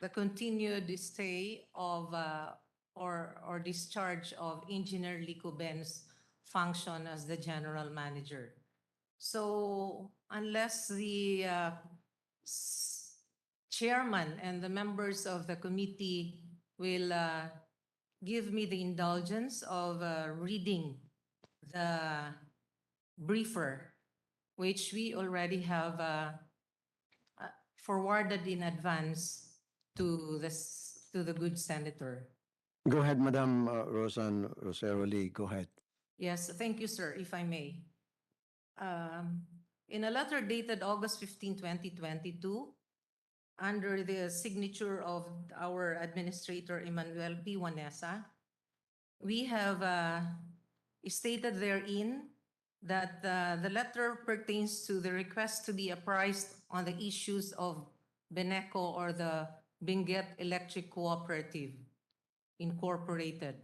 the continued stay of or discharge of Engineer Lico Ben's function as the general manager. So unless the chairman and the members of the committee will give me the indulgence of reading the briefer, which we already have forwarded in advance to the good senator. Go ahead, Madam Rosan Rosero Lee. Go ahead. Yes, thank you, sir, if I may. In a letter dated August 15, 2022, under the signature of our administrator, Emmanuel P. Wanesa, we have stated therein that the letter pertains to the request to be apprised on the issues of Beneco or the Benguet Electric Cooperative Incorporated.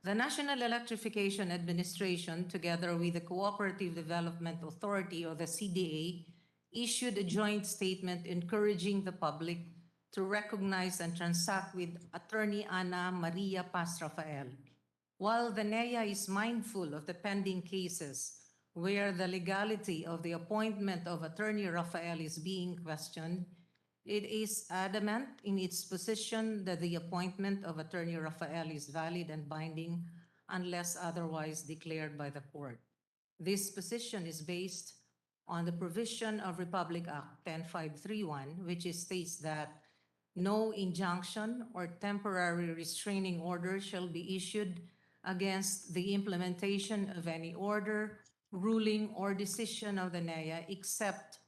The National Electrification Administration, together with the Cooperative Development Authority or the CDA, issued a joint statement encouraging the public to recognize and transact with Attorney Ana Maria Paz Rafael. While the NEA is mindful of the pending cases where the legality of the appointment of Attorney Rafael is being questioned, it is adamant in its position that the appointment of Attorney Rafael is valid and binding unless otherwise declared by the court. This position is based on the provision of Republic Act 10531, which states that no injunction or temporary restraining order shall be issued against the implementation of any order, ruling, or decision of the NEA except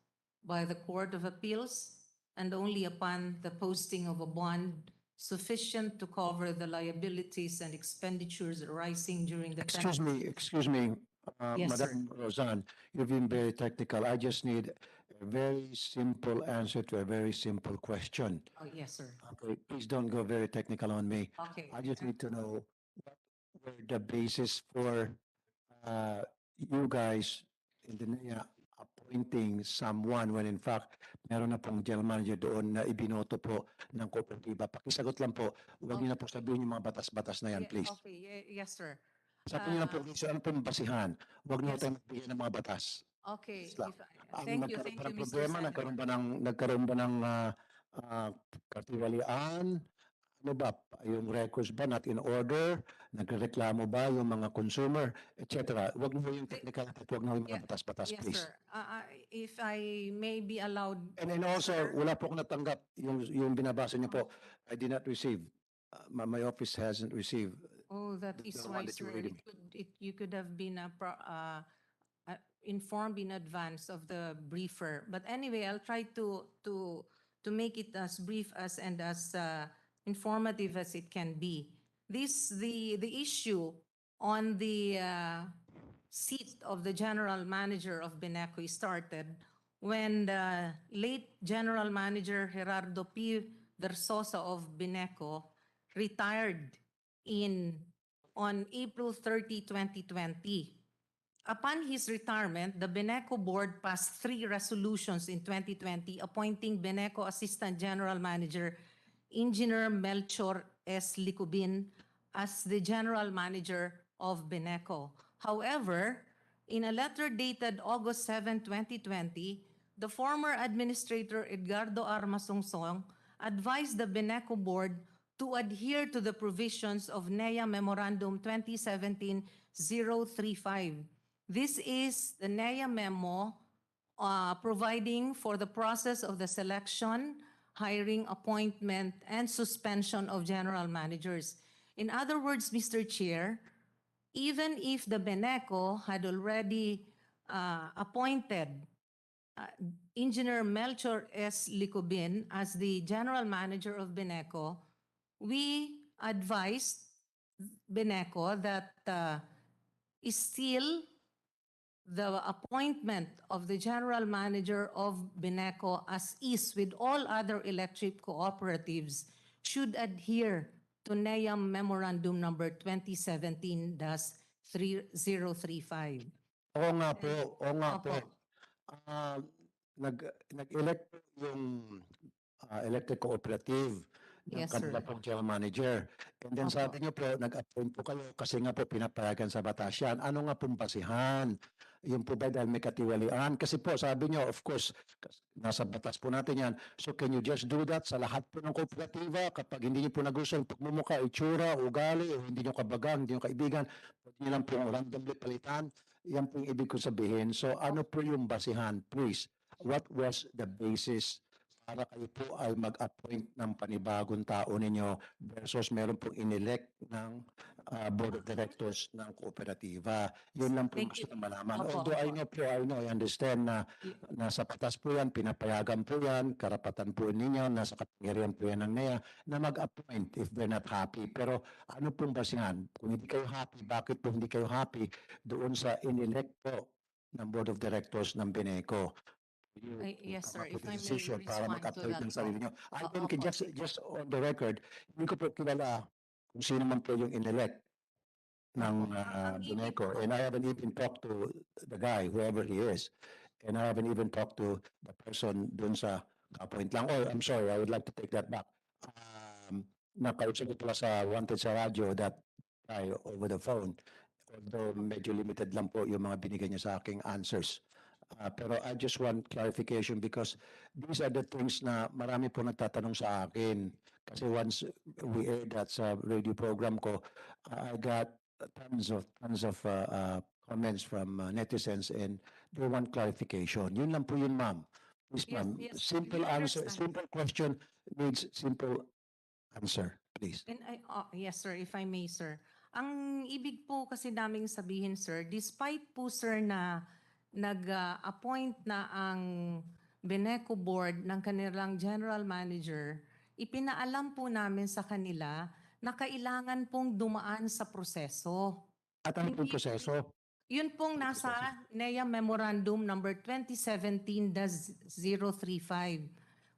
by the Court of Appeals and only upon the posting of a bond sufficient to cover the liabilities and expenditures arising during the Excuse me, Yes, sir. Madam Rosan, you've been very technical. I just need a very simple answer to a very simple question. Oh, yes, sir. Okay, please don't go very technical on me. Okay. I just need to know what were the basis for you guys in the NEA appointing someone when in fact meron na pong general manager doon na ibinoto po ng kooperatiba. Pakisagot lang po, huwag niyo na po sabihin yung mga batas-batas na yan, please. Okay, yes, sir. Sabi niyo lang po, ano pong basihan? Huwag niyo Yes. tayong magbigay ng mga batas. Okay. Yes lang. Thank you, Parang Mr. problema, Senator. nagkaroon ba ng kartiwalian? Ano ba, yung records ba not in order? Nagreklamo ba yung mga consumer, etc. Huwag niyo yung technical at huwag niyo yung mga batas-batas, Yes, please. sir. If I may be allowed. And then also, wala po akong natanggap yung binabasa niyo po. I did not receive. My office hasn't received. Oh, that The is one why, that you sir. read me. You could have been informed in advance of the briefer. But anyway, I'll try to make it as brief as and as informative as it can be. The issue on the seat of the general manager of Beneco started when the late general manager Gerardo P. Versosa of Beneco retired on April 30, 2020. Upon his retirement, the Beneco board passed 3 resolutions in 2020 appointing Beneco Assistant General Manager Engineer Melchor S. Licubin as the General Manager of Beneco. However, in a letter dated August 7, 2020, the former administrator Edgardo R. Masungsong advised the Beneco board to adhere to the provisions of NEA Memorandum 2017-035. This is the NEA memo providing for the process of the selection, hiring, appointment, and suspension of general managers. In other words, Mr. Chair, even if the Beneco had already appointed Engineer Melchor S. Licubin as the general manager of Beneco, we advised Beneco that still the appointment of the general manager of Beneco, as is with all other electric cooperatives, should adhere to NEA Memorandum number 2017-3035. Oo nga po, oo nga po. Opo. Nag-elect po yung electric cooperative ng Yes, sir. kanila pong general manager. And then Opo. sabi niyo po, nag-appoint po kayo kasi nga po pinapayagan sa batas yan. Ano nga pong basihan? Yung po ba dahil may katiwalian? Kasi po sabi niyo, of course, nasa batas po natin yan. So can you just do that sa lahat po ng kooperatiba? Kapag hindi niyo po nagustuhan pagmumukha, itsura, ugali, o hindi niyo kabagang, hindi niyo kaibigan, pwede niyo lang po randomly palitan. Yan po yung ibig ko sabihin. So ano po yung basihan? Please, what was the basis para kayo po ay mag-appoint ng panibagong tao ninyo versus meron pong inelect ng board of directors ng kooperatiba. Yun lang po yung Thank gusto you. kong malaman. Opo, Although I opo. know po, I understand na Y- nasa patas po yan, pinapayagan po yan, karapatan po ninyo, nasa kapangyarihan po yan ng NEA na mag-appoint if they're not happy. Pero ano pong basihan? Kung hindi kayo happy, bakit po hindi kayo happy doon sa inelect po ng board of directors ng Bineco? You Yes, come sir. up with If a I may decision para respond to mag-appoint that ng po. sarili nyo. I don't, Opo. just on the record, hindi ko po kilala kung sino man po yung inelect ng Opo. Ang ibig Bineco. po, And I haven't even talked to the guy, whoever he is. And I haven't even talked to the person dun sa kapoint lang. Oh, I'm sorry, I would like to take that back. Nakausap ko pala sa Wanted sa radyo that guy over the phone. Although medyo limited lang po yung mga binigay niya sa aking answers. Pero I just want clarification because these are the things na marami po nagtatanong sa akin. Kasi once we aired that sa radio program ko, I got tons of comments from netizens and they want clarification. Yun lang po yun, ma'am. Please, yes, ma'am. yes, Simple we answer, understand. simple question needs simple answer, please. Yes, sir, if I may, sir. Ang ibig po kasi naming sabihin, sir, despite po, sir, na nag-appoint na ang Beneco Board ng kanilang general manager, ipinaalam po namin sa kanila na kailangan pong dumaan sa proseso. At ano po yung Hindi- proseso? Yun pong nasa NEA Memorandum number 2017-035.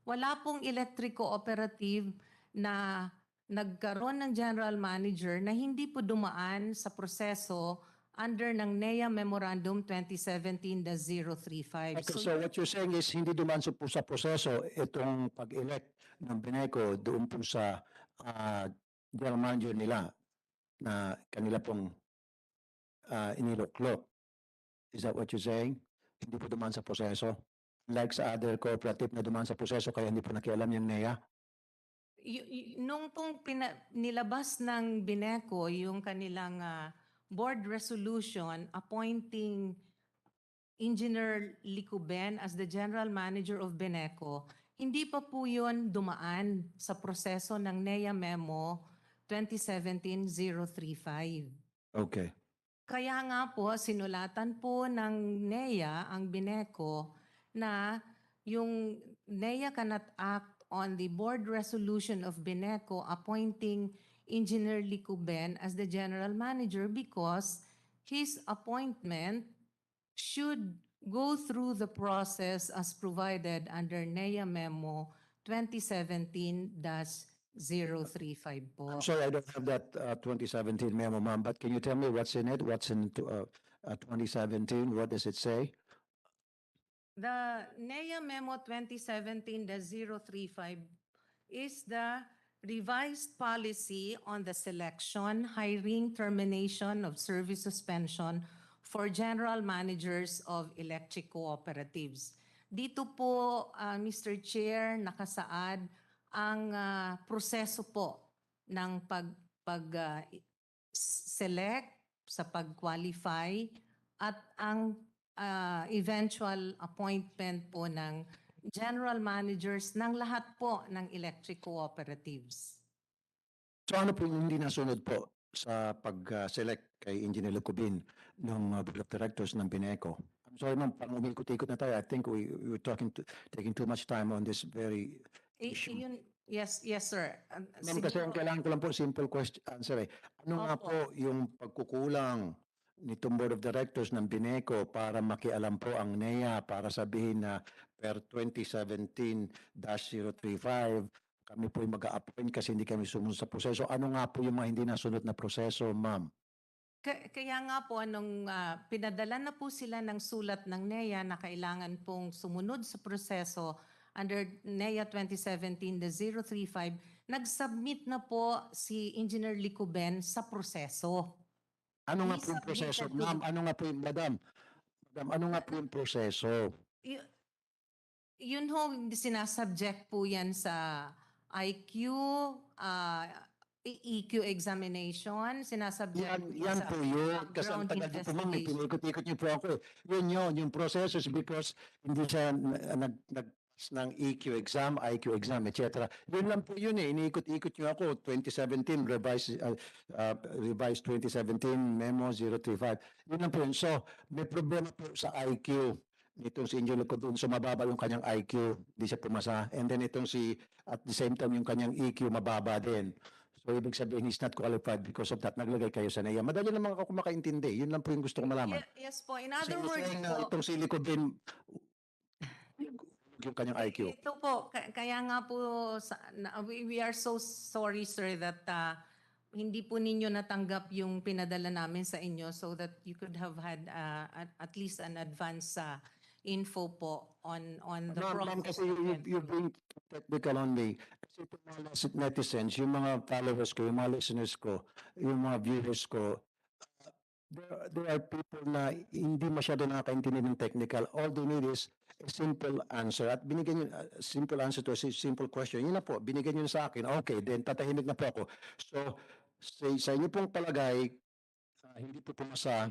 Wala pong electric cooperative na nagkaroon ng general manager na hindi po dumaan sa proseso under ng NEA Memorandum 2017-035. Okay, so what you're saying is hindi dumaan po sa proseso itong pag-elect ng Bineco doon po sa general manager nila na kanila pong iniluklok. Is that what you're saying? Hindi po dumaan sa proseso? Like sa other cooperative na dumaan sa proseso kaya hindi po nakialam yung NEA? Nung pong nilabas ng Bineco yung kanilang board resolution appointing Engineer Licuben as the General Manager of Beneco, hindi pa po yun dumaan sa proseso ng NEA Memo 2017-035. Okay. Kaya nga po, sinulatan po ng NEA ang Bineco na yung NEA cannot act on the board resolution of Bineco appointing Engineer Licuben as the general manager because his appointment should go through the process as provided under NEA Memo 2017-035 po. I'm sorry, I don't have that 2017 memo, ma'am, but can you tell me what's in it? What's in 2017? What does it say? The NEA Memo 2017-035 is the revised policy on the selection, hiring, termination of service suspension for general managers of electric cooperatives. Dito po, Mr. Chair, nakasaad ang proseso po ng select sa pag-qualify at ang eventual appointment po ng general managers ng lahat po ng electric cooperatives. So ano po yung hindi nasunod po sa pag-select kay Engineer Lucubin ng Board of Directors ng Bineco? I'm sorry, ma'am, parang umikot-ikot na tayo. I think we were taking too much time on this very issue. Yes, sir. Ma'am, kasi ang kailangan ko lang po simple question answer eh. Ano nga Opo. po yung pagkukulang nitong Board of Directors ng Bineco para makialam po ang NEA para sabihin na per 2017-035 kami po yung mag-a-appoint kasi hindi kami sumunod sa proseso. Ano nga po yung mga hindi nasunod na proseso, ma'am? Kaya nga po, nung pinadala na po sila ng sulat ng NEA na kailangan pong sumunod sa proseso under NEA 2017-035, nag-submit na po si Engineer Licuben sa proseso. Ano nga He po yung proseso? submitted to Ma'am, the- ano nga po yung, madam, ano nga po yung proseso? Yun ho, hindi sinasubject po yan sa IQ, ah, EQ examination, sinasubject po Yan sa po yun. Kasi ang background tagal niyo po, ma'am, investigation. pinaikot-ikot niyo po ako. Yun, yung process is because hindi siya nag ng EQ exam, IQ exam, etc. Yun lang po yun eh. Iniikot-ikot niyo ako. 2017, revised 2017, memo 035. Yun lang po yun. So, may problema po sa IQ. Itong si Angelo ko doon, so mababa yung kanyang IQ, hindi siya pumasa. And then itong si, at the same time, yung kanyang EQ mababa din. So, ibig sabihin, he's not qualified because of that. Naglagay kayo sa NAIA. Madali naman ako makaintindi. Yun lang po yung gusto ko malaman. Yes po, in So, other you're words saying na po, itong si Lico din, yung kanyang IQ. ito po, kaya nga po, we are so sorry sir that hindi po ninyo natanggap yung pinadala namin sa inyo so that you could have had at least an advance info po on the Ma'am, process. kasi you're being technical on me. Kasi itong mga netizens, yung mga followers ko, yung mga listeners ko, yung mga viewers ko, there are people na hindi masyado nakakaintindi ng technical. All they need is a simple answer. At binigyan nyo, simple answer to a simple question. Yun na po, binigyan nyo sa akin. Okay, then tatahimik na po ako. So, sa inyo pong palagay, hindi po pumasa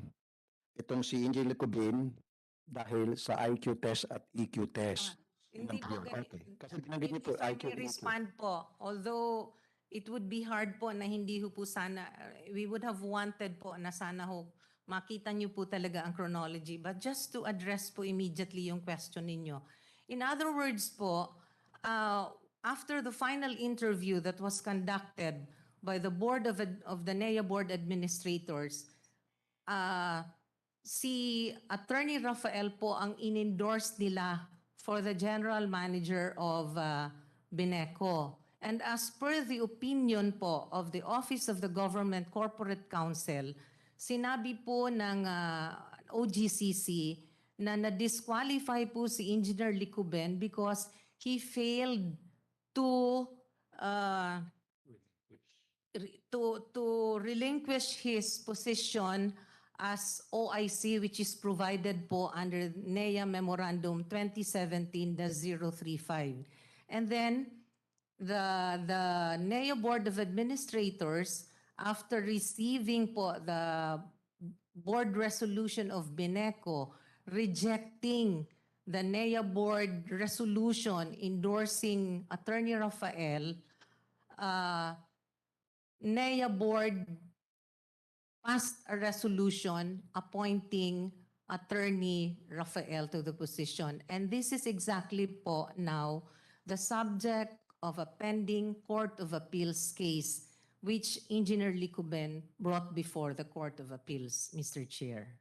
itong si Angel Cubin dahil sa IQ test at EQ test. Yun lang Hindi po po yun. ganun. Okay. Kasi binanggit niyo po, If I IQ, may EQ. respond po, although it would be hard po na hindi ho po sana, we would have wanted po na sana ho makita niyo po talaga ang chronology. But just to address po immediately yung question ninyo. In other words po, after the final interview that was conducted by the board of the NEA board administrators, si Attorney Rafael po ang in-endorse nila for the general manager of Bineco. And as per the opinion po of the Office of the Government Corporate Counsel, sinabi po ng OGCC na na-disqualify po si Engineer Licuben because he failed to to relinquish his position as OIC, which is provided po under NEA Memorandum 2017-035. And then the NEA Board of Administrators, after receiving po the board resolution of Bineco rejecting the NEA board resolution endorsing Attorney Rafael, NEA board passed a resolution appointing Attorney Rafael to the position. And this is exactly po now the subject of a pending Court of Appeals case which Engineer Licuben brought before the Court of Appeals, Mr. Chair.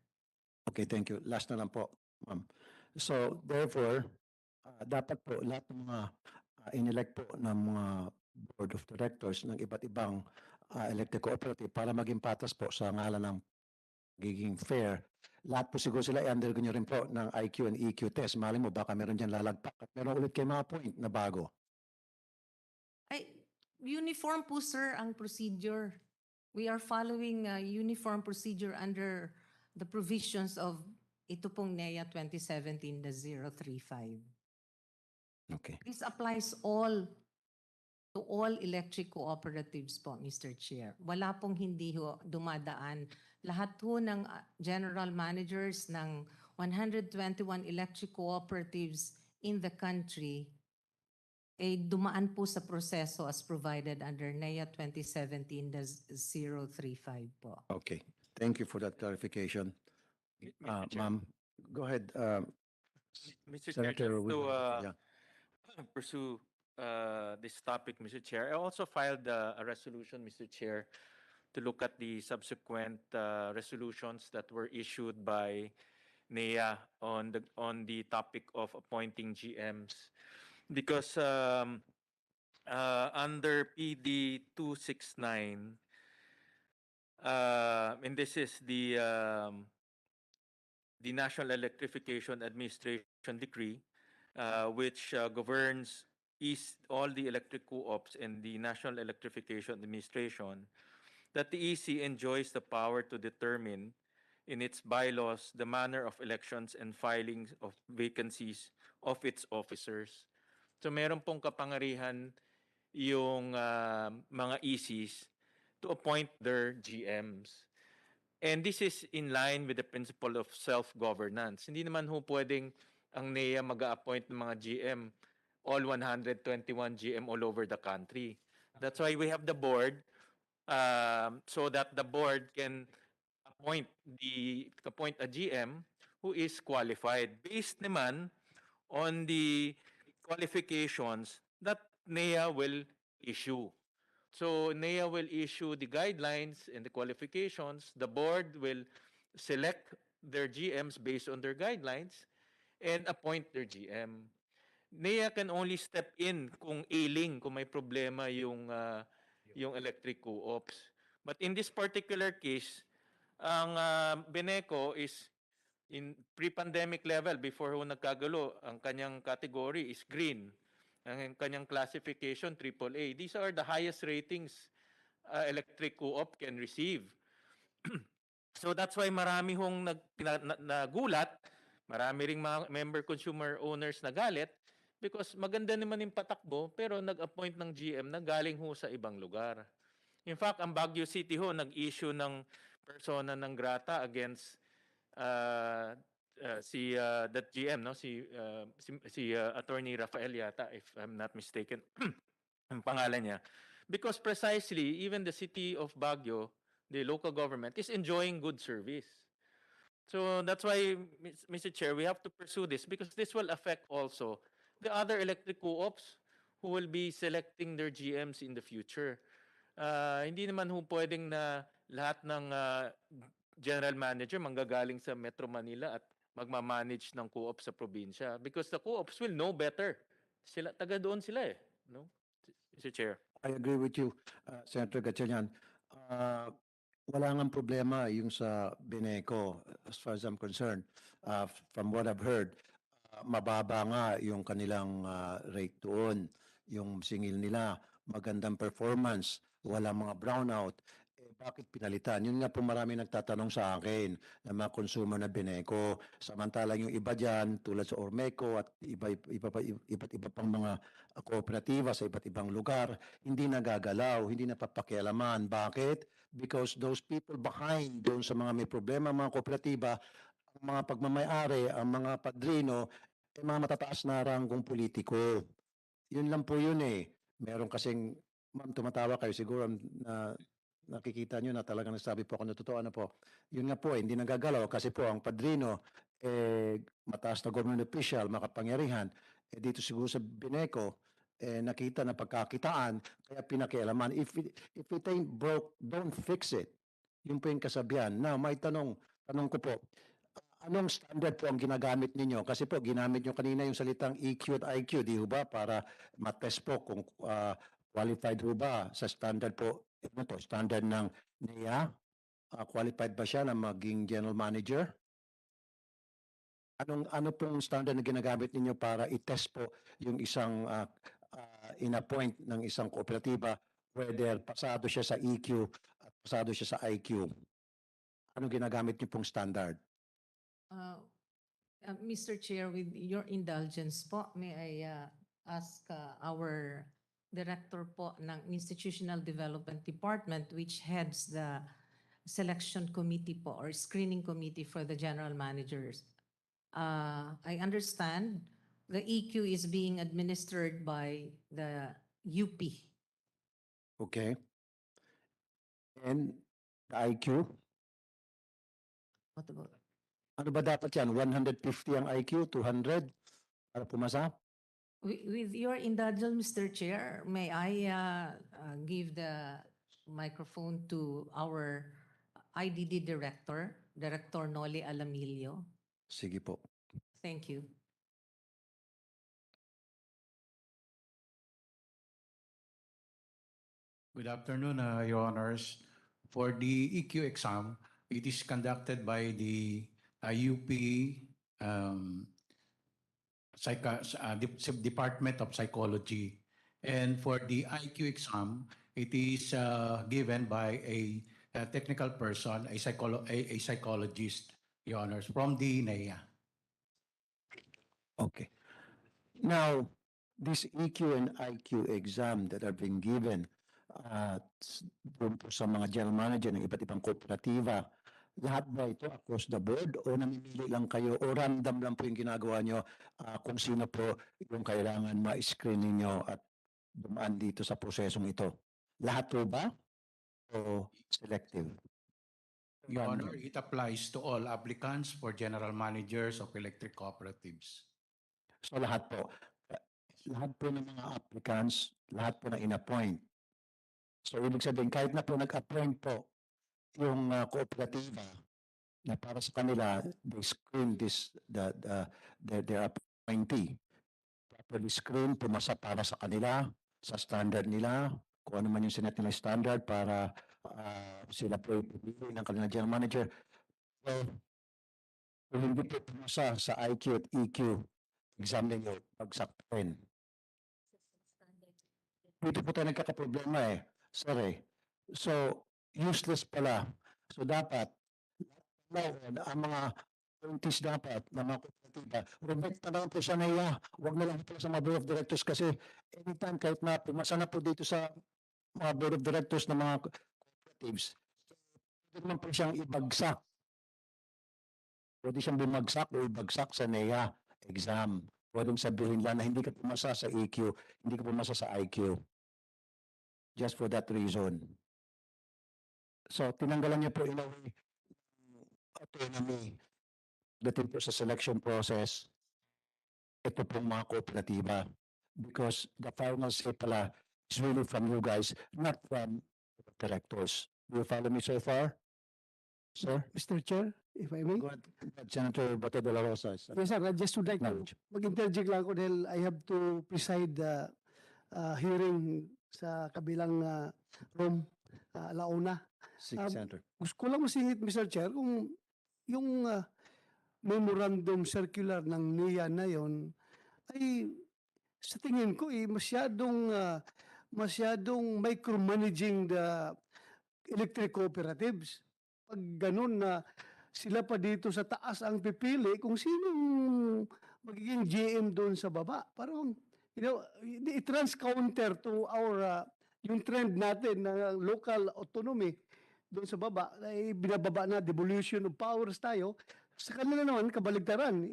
Okay, thank you. Last na lang po, ma'am. So, therefore, dapat po lahat ng mga inelect po ng mga board of directors ng iba't ibang elected cooperative para maging patas po sa ngalan ng giging fair. Lahat po siguro sila i-undergo nyo rin po ng IQ and EQ test. Mali mo, baka meron dyan lalagpak at meron ulit kayo mga point na bago. Ay, uniform po sir ang procedure. We are following a uniform procedure under the provisions of ito pong NEA 2017-035. Okay. This applies to all electric cooperatives po, Mr. Chair. Wala pong hindi ho dumadaan. Lahat ho ng general managers ng 121 electric cooperatives in the country ay dumaan po sa proseso as provided under NEA 2017-035 po. Okay. Thank you for that clarification. Mr. Chair, Ma'am, go ahead. Mr. Chair, Senator just to Williams, yeah. pursue this topic, Mr. Chair, I also filed a resolution, Mr. Chair, to look at the subsequent resolutions that were issued by NEA on the topic of appointing GMs, because under PD 269, and this is the National Electrification Administration Decree, which governs is all the electric co-ops and the National Electrification Administration that the EC enjoys the power to determine in its bylaws the manner of elections and filings of vacancies of its officers. So meron pong kapangarihan yung mga ECs to appoint their GMs. And this is in line with the principle of self-governance. Hindi naman ho pwedeng ang NEA mag-a-appoint ng mga GM, all 121 GM all over the country. That's why we have the board, so that the board can appoint a GM who is qualified based naman on the qualifications that NEA will issue. So NEA will issue the guidelines and the qualifications. The board will select their GMs based on their guidelines and appoint their GM. NEA can only step in kung ailing, kung may problema yung electric co-ops. But in this particular case, ang Beneco is in pre-pandemic level, before ho nagkagalo, ang kanyang category is green. Ang kanyang classification, AAA. These are the highest ratings electric co-op can receive. So that's why marami hong nagulat, marami ring mga member consumer owners nagalit because maganda naman yung patakbo pero nag-appoint ng GM na galing ho sa ibang lugar. In fact, ang Baguio City ho nag-issue ng persona non grata against that GM, no, si Attorney Rafael yata, if I'm not mistaken, ang pangalan niya, because precisely even the city of Baguio, the local government is enjoying good service. So that's why, Mr. Chair, we have to pursue this because this will affect also the other electric co-ops who will be selecting their GMs in the future. Hindi naman ho pwedeng na lahat ng general manager manggagaling sa Metro Manila at magmamanage ng co-op sa probinsya because the co-ops will know better. Sila, taga doon sila eh. No? Mr. Chair. I agree with you, Senator Gatchalian. Wala ngang problema yung sa Beneco, as far as I'm concerned. From what I've heard, mababa nga yung kanilang rate doon. Yung singil nila, magandang performance, walang mga brownout. Bakit pinalitan? Yun nga po marami nagtatanong sa akin ng mga consumer na Beneco. Samantalang yung iba dyan, tulad sa Ormeco at iba't iba pang mga kooperatiba sa iba't ibang lugar, hindi nagagalaw, hindi napapakialaman. Bakit? Because those people behind doon sa mga may problema, mga kooperatiba, ang mga pagmamayari, ang mga padrino, mga matataas na ranggong politiko. Yun lang po yun eh. Meron kasing, ma'am, tumatawa kayo siguro na nakikita nyo na talagang nagsabi po ako na totoo na po. Yun nga po, hindi nagagalaw kasi po ang padrino, mataas na government official, makapangyarihan. Dito siguro sa Beneco, nakita na pagkakitaan, kaya pinakialaman. If it ain't broke, don't fix it. Yun po yung kasabihan. Now, may tanong ko po, anong standard po ang ginagamit ninyo? Kasi po, ginamit nyo kanina yung salitang EQ at IQ, di ba? Para matest po kung qualified ho ba sa standard po, standard ng NEA? Qualified ba siya na maging general manager? Ano pong standard na ginagamit ninyo para i-test po yung isang in-appoint ng isang kooperatiba whether pasado siya sa EQ at pasado siya sa IQ? Ano ginagamit niyo pong standard? Mr. Chair, with your indulgence po, may I ask our director po ng Institutional Development Department which heads the selection committee po or screening committee for the general managers. I understand the EQ is being administered by the UP. Okay. And the IQ? What about? Ano ba dapat yan? 150 ang IQ? 200? Para pumasa? With your indulgence, Mr. Chair, may I give the microphone to our IDD Director, Director Noli Alamilio. Sige po. Thank you. Good afternoon, Your Honors. For the EQ exam, it is conducted by the UP Department of Psychology And for the IQ exam, it is given by a technical person, a psychologist, Your Honors, from the NEA. Okay. Now, this EQ and IQ exam that are being given doon po sa mga general manager ng iba't ibang kooperatiba, lahat ba ito across the board o namimili lang kayo o random lang po yung ginagawa nyo kung sino po yung kailangan ma-screen ninyo at dumaan dito sa prosesong ito? Lahat po ba o selective? Your Random. Honor, it applies to all applicants for general managers of electric cooperatives. So lahat po. Lahat po ng mga applicants, lahat po na in-appoint. So ibig sabihin, kahit na po nag-appoint po yung kooperatiba na para sa kanila, they screen their appointee. Properly screen, pumasa para sa kanila, sa standard nila, kung ano man yung sinet nila standard para sila po ipili ng kanilang general manager. So, kung hindi po pumasa sa IQ at EQ, exam ninyo, bagsak pa rin. Dito po tayo nagkakaproblema sir So, useless pala. So, dapat, ang mga appointees dapat na mga kooperatiba, remit na lang po sa NEA. Huwag na lang po sa mga board of directors kasi anytime kahit na pumasa na po dito sa mga board of directors ng mga cooperatives, pwede naman po siyang ibagsak. Pwede siyang bumagsak o ibagsak sa NEA exam. Pwedeng sabihin lang na hindi ka pumasa sa EQ, hindi ka pumasa sa IQ. Just for that reason. So, tinanggalan niya po in a way autonomy dating po sa selection process. Ito pong mga kooperatiba. Because the final say pala is really from you guys, not from the directors. Do you follow me so far? Sir? Mr. Chair, if I may. Go ahead, Senator Bato de la Rosa. Yes, sir. I just would like to Acknowledge. mag-interject lang ako dahil I have to preside the hearing sa kabilang room, alauna. Sige, Um, Senator. Gusto ko lang masingit, Mr. Chair, kung yung memorandum circular ng NEA na yon ay sa tingin ko masyadong micromanaging the electric cooperatives. Pag ganun na sila pa dito sa taas ang pipili kung sinong magiging GM doon sa baba. Parang, it runs counter to our, yung trend natin na local autonomy doon sa baba, ay binababa na devolution of powers tayo. Sa kanila naman, kabaligtaran,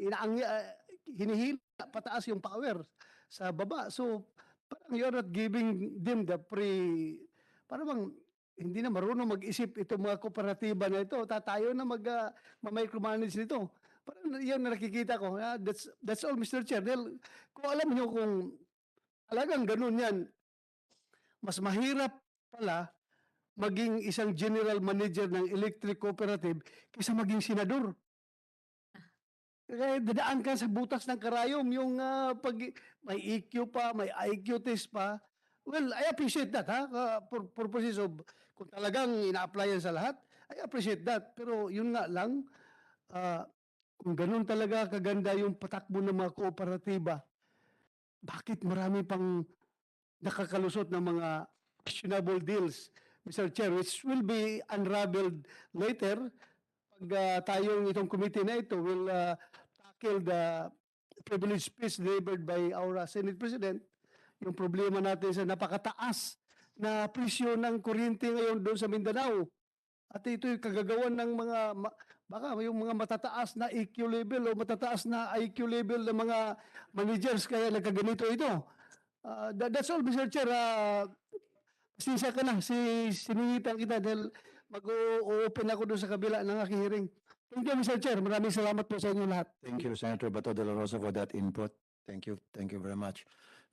hinihila pataas yung power sa baba. So, parang you're not giving them the parang hindi na marunong mag-isip itong mga kooperatiba na ito. Tayo na ma-micromanage nito. Parang yan na nakikita ko. That's all, Mr. Chair. Dahil kung alam niyo kung talagang ganun yan, mas mahirap pala maging isang general manager ng electric cooperative kaysa maging senador. Kaya dadaan ka sa butas ng karayom, yung pag may EQ pa, may IQ test pa. Well, I appreciate that, for purposes of kung talagang ina-applyan sa lahat, I appreciate that. Pero yun nga lang, kung ganun talaga kaganda yung patakbo ng mga kooperatiba, bakit marami pang nakakalusot ng mga questionable deals, Mr. Chair, which will be unraveled later pag tayong itong committee na ito will tackle the privilege speech delivered by our Senate President, yung problema natin sa napakataas na presyo ng kuryente ngayon doon sa Mindanao. At ito yung kagagawan ng mga, baka yung mga matataas na EQ level o matataas na IQ level ng mga managers kaya nagkaganito ito. That's all, Mr. Chair. Pasensya ka na, siningitan kita dahil mag-open ako doon sa kabila ng aking hearing. Thank you, Mr. Chair. Maraming salamat po sa inyo lahat. Thank you, Senator Bato de la Rosa, for that input. Thank you. Thank you very much.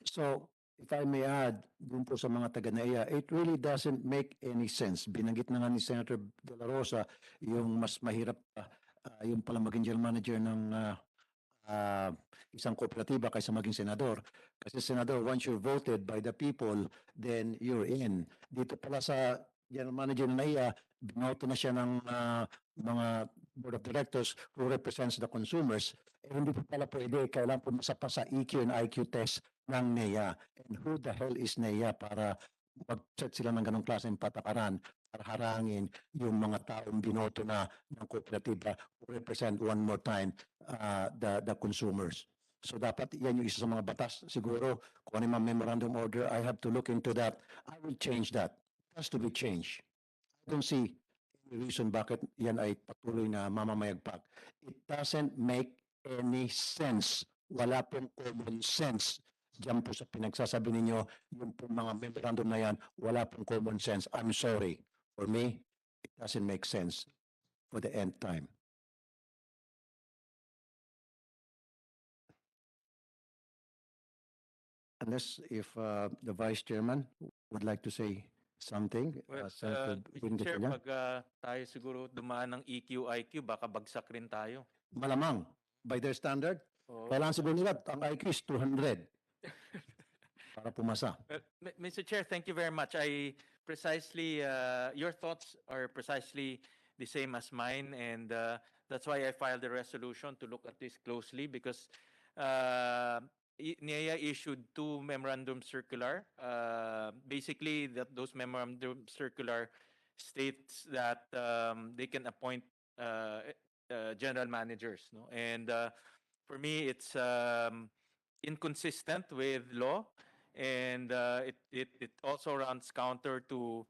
So, if I may add, dun po sa mga taga-NEA, it really doesn't make any sense. Binanggit na nga ni Senator de la Rosa, yung mas mahirap yung pala maging general manager ng isang kooperatiba kaysa maging senador. Kasi senador, once you're voted by the people, then you're in. Dito pala sa general manager ng NEA, binoto na siya ng mga board of directors who represents the consumers. Eh, hindi po pala pwede, kailangan po masapa sa EQ and IQ test ng NEA. And who the hell is NEA para mag-set sila ng ganong klaseng patakaran para harangin yung mga taong binoto na ng kooperatiba who represent one more time the consumers. So dapat yan yung isa sa mga batas. Siguro kung ano yung mga memorandum order, I have to look into that. I will change that. It has to be changed. I don't see any reason bakit yan ay patuloy na mamamayagpag. It doesn't make any sense. Wala pong common sense. Diyan po sa pinagsasabi ninyo, yung po mga memorandum na yan, wala pong common sense. I'm sorry. For me, it doesn't make sense for the end time. Unless if the Vice Chairman would like to say something. Well, Senator Mr. Win Chair, Gatchalian. pag tayo siguro dumaan ng EQ, IQ, baka bagsak rin tayo. Malamang, by their standard, Oo. kailangan siguro nila, ang IQ is 200 para pumasa. Well, Mr. Chair, thank you very much. Your thoughts are precisely the same as mine, and that's why I filed a resolution to look at this closely because NEA issued 2 memorandum circular. Basically, those memorandum circular states that they can appoint general managers, no? And for me, it's inconsistent with law, and it also runs counter to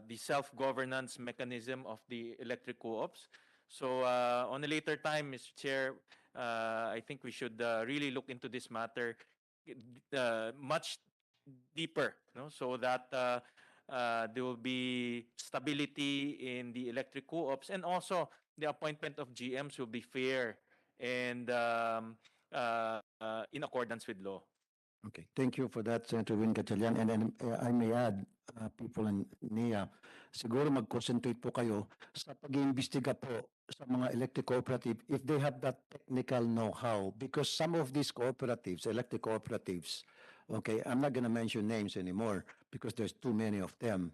the self-governance mechanism of the electric co-ops. So on a later time, Mr. Chair, I think we should really look into this matter much deeper, no? So that there will be stability in the electric co-ops, and also the appointment of GMs will be fair and in accordance with law. Okay, thank you for that, Senator Win Gatchalian. And then I may add, people in NEA, siguro mag-concentrate po kayo sa pag-iimbestiga po sa mga electric cooperative if they have that technical know-how. Because some of these cooperatives, electric cooperatives, okay, I'm not gonna mention names anymore because there's too many of them.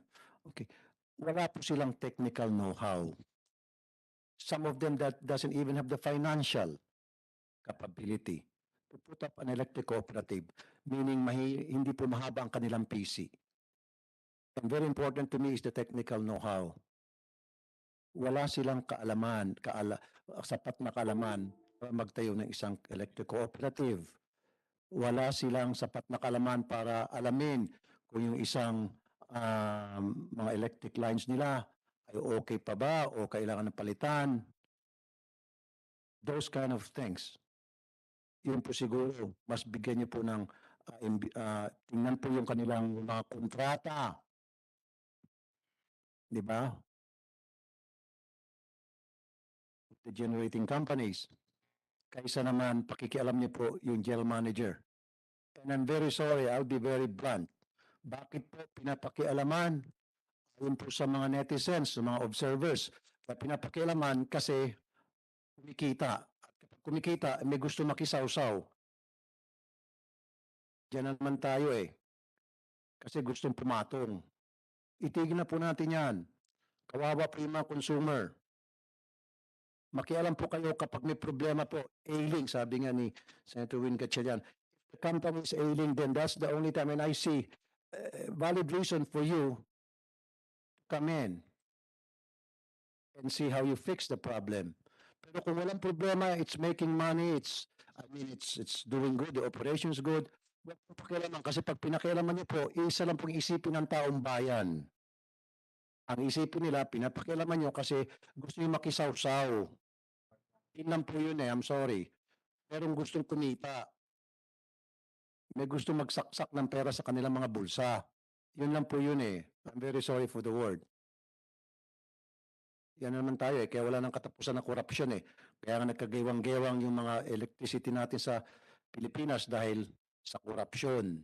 Okay, wala po silang technical know-how. Some of them that doesn't even have the financial capability to put up an electric cooperative, meaning hindi po mahaba ang kanilang PC. And very important to me is the technical know-how. Wala silang kaalaman, sapat na kaalaman para magtayo ng isang electric cooperative. Wala silang sapat na kaalaman para alamin kung yung isang mga electric lines nila ay okay pa ba o kailangan ng palitan. Those kind of things. Yun po siguro, mas bigyan niyo po ng, tingnan po yung kanilang mga kontrata. Di ba? The generating companies. Kaysa naman, pakikialam niyo po yung general manager. And I'm very sorry, I'll be very blunt. Bakit po pinapakialaman? Yun po sa mga netizens, sa mga observers, na pinapakialaman kasi kumikita. Kumikita, may gusto makisawsaw. Diyan naman tayo kasi gustong pumatong. Itigil na po natin yan. Kawawa po yung mga consumer. Makialam po kayo kapag may problema po, ailing, sabi nga ni Senator Win Gatchalian. If the company is ailing, then that's the only time, and I see valid reason for you to come in and see how you fix the problem. Pero kung walang problema, it's making money, it's doing good, the operation is good, wag po pakialaman. Kasi pag pinakialaman niyo po, isa lang pong isipin ng taong bayan. Ang isipin nila, pinapakialaman niyo kasi gusto niyo makisawsaw. Yun lang po yun I'm sorry. Pero gustong kumita. May gusto magsaksak ng pera sa kanilang mga bulsa. Yun lang po yun I'm very sorry for the word. Yan naman tayo kaya wala nang katapusan na korupsyon Kaya nga nagkagewang-gewang yung mga electricity natin sa Pilipinas dahil sa korupsyon.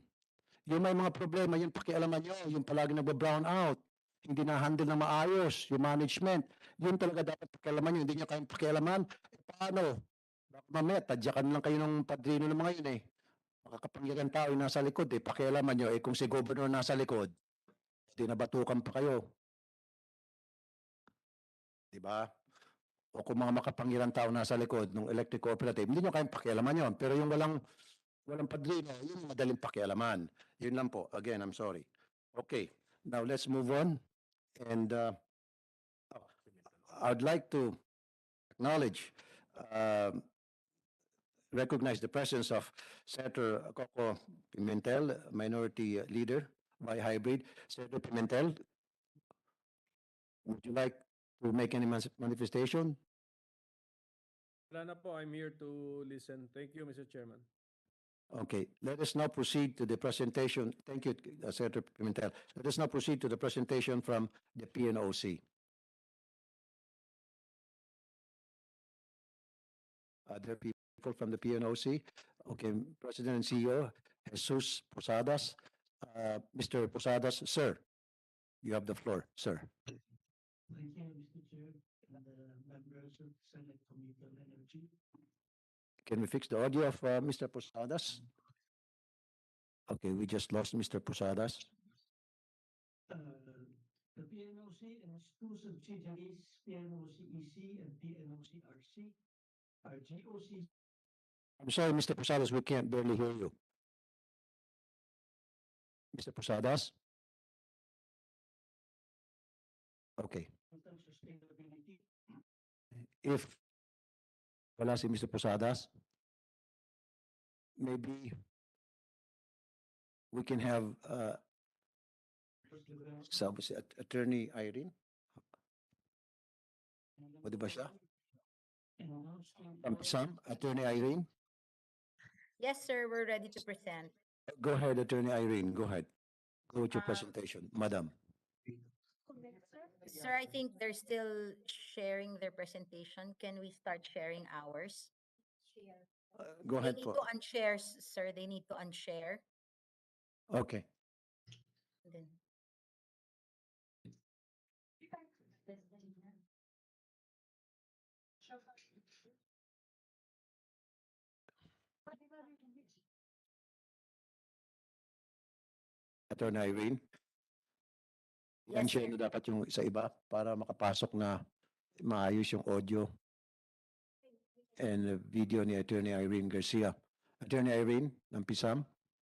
Yung may mga problema, yung pakialaman nyo, yung palagi nagba-brown out, hindi na-handle na maayos, yung management, yun talaga dapat pakialaman nyo, hindi nyo kayong pakialaman. Paano? Baka mamaya, tadyakan lang kayo ng padrino ng mga yun Makakapangyarihan tao yung nasa likod pakialaman nyo, kung si governor nasa likod, hindi nabatukan pa kayo. Diba? O kung mga makapangyarihan tao nasa likod ng electric cooperative, hindi nyo kayang pakialaman yun. Pero yung walang Walang padrino, yung madaling pakialaman. Yun lang po. Again, I'm sorry. Okay, now let's move on. And I'd like to acknowledge, recognize the presence of Senator Coco Pimentel, Minority Leader by Hybrid. Senator Pimentel, would you like to make any manifestation? Wala na po, I'm here to listen. Thank you, Mr. Chairman. Okay, let us now proceed to the presentation. Thank you, Senator Pimentel. Let us now proceed to the presentation from the PNOC. Other people from the PNOC. Okay, President and CEO, Jesus Posadas. Mr. Posadas, sir, you have the floor, sir. Thank you, Mr. Chair, and members of the Senate Committee on Energy. Can we fix the audio of Mr. Posadas? Okay, we just lost Mr. Posadas. The PNOC has two subsidiaries, PNOC EC and PNOC RC. Our GOC I'm sorry, Mr. Posadas, we can't barely hear you. Mr. Posadas? Okay, environmental sustainability. if wala si Mr. Posadas, maybe we can have sabi si Attorney Irene. Pwede ba siya? Sam, Attorney Irene? Yes, sir, we're ready to present. Go ahead, Attorney Irene, go ahead. Go with your Um, presentation, Madam. Sir, I think they're still sharing their presentation. Can we start sharing ours? Go They ahead need po. to unshare, sir. They need to unshare. Okay. Then, Attorney Irene. Yes, Yan-share sir. na dapat yung sa iba para makapasok na maayos yung audio and video ni Attorney Irene Garcia. Attorney Irene ng PISAM.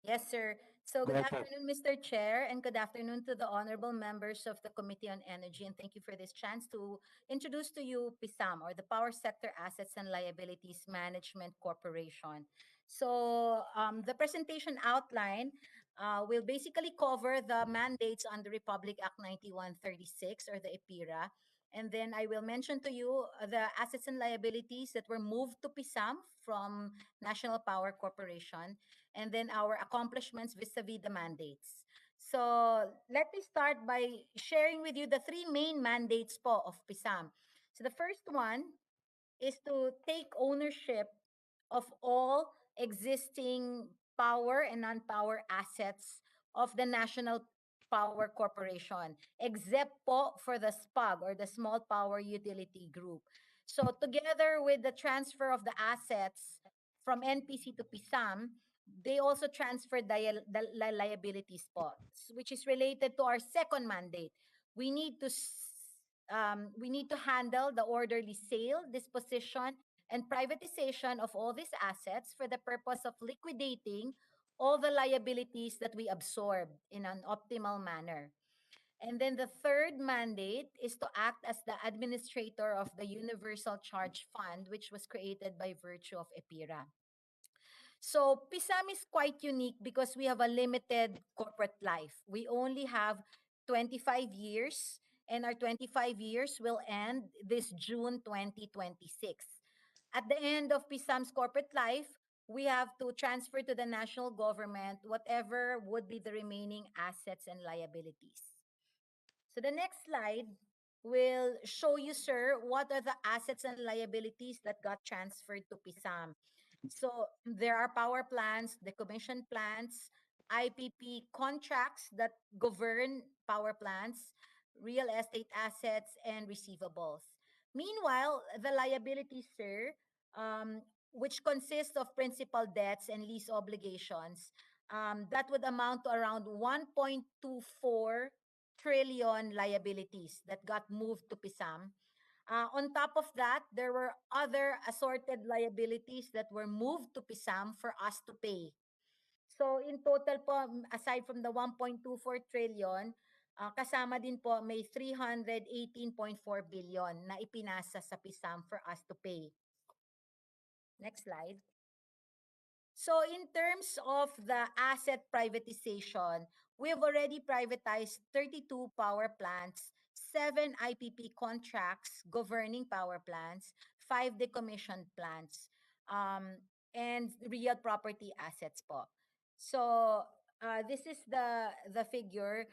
Yes, sir. So Go good ahead po. afternoon, Mr. Chair, and good afternoon to the honorable members of the Committee on Energy. And thank you for this chance to introduce to you PISAM, or the Power Sector Assets and Liabilities Management Corporation. So the presentation outline will basically cover the mandates under Republic Act 9136, or the EPIRA. And then I will mention to you the assets and liabilities that were moved to PISAM from National Power Corporation, and then our accomplishments vis-a-vis the mandates. So let me start by sharing with you the three main mandates po of PISAM. So the first one is to take ownership of all existing power and non-power assets of the National Power Corporation, except po for the SPUG, or the Small Power Utility Group. So together with the transfer of the assets from NPC to PISAM, they also transferred the liabilities po, which is related to our second mandate. We need to we need to handle the orderly sale, disposition, and privatization of all these assets for the purpose of liquidating all the liabilities that we absorbed in an optimal manner. And then the third mandate is to act as the administrator of the Universal Charge Fund, which was created by virtue of EPIRA. So PISAM is quite unique because we have a limited corporate life. We only have 25 years, and our 25 years will end this June 2026. At the end of PISAM's corporate life, we have to transfer to the national government whatever would be the remaining assets and liabilities. So the next slide will show you, sir, what are the assets and liabilities that got transferred to PISAM. So there are power plants, decommission plants, IPP contracts that govern power plants, real estate assets, and receivables. Meanwhile, the liabilities, sir, which consist of principal debts and lease obligations, that would amount to around 1.24 trillion liabilities that got moved to PISAM. On top of that, there were other assorted liabilities that were moved to PISAM for us to pay. So in total po, aside from the 1.24 trillion, kasama din po may 318.4 billion na ipinasa sa PISAM for us to pay. Next slide. So in terms of the asset privatization, we have already privatized 32 power plants, 7 IPP contracts governing power plants, 5 decommissioned plants, and real property assets po. So this is the figure,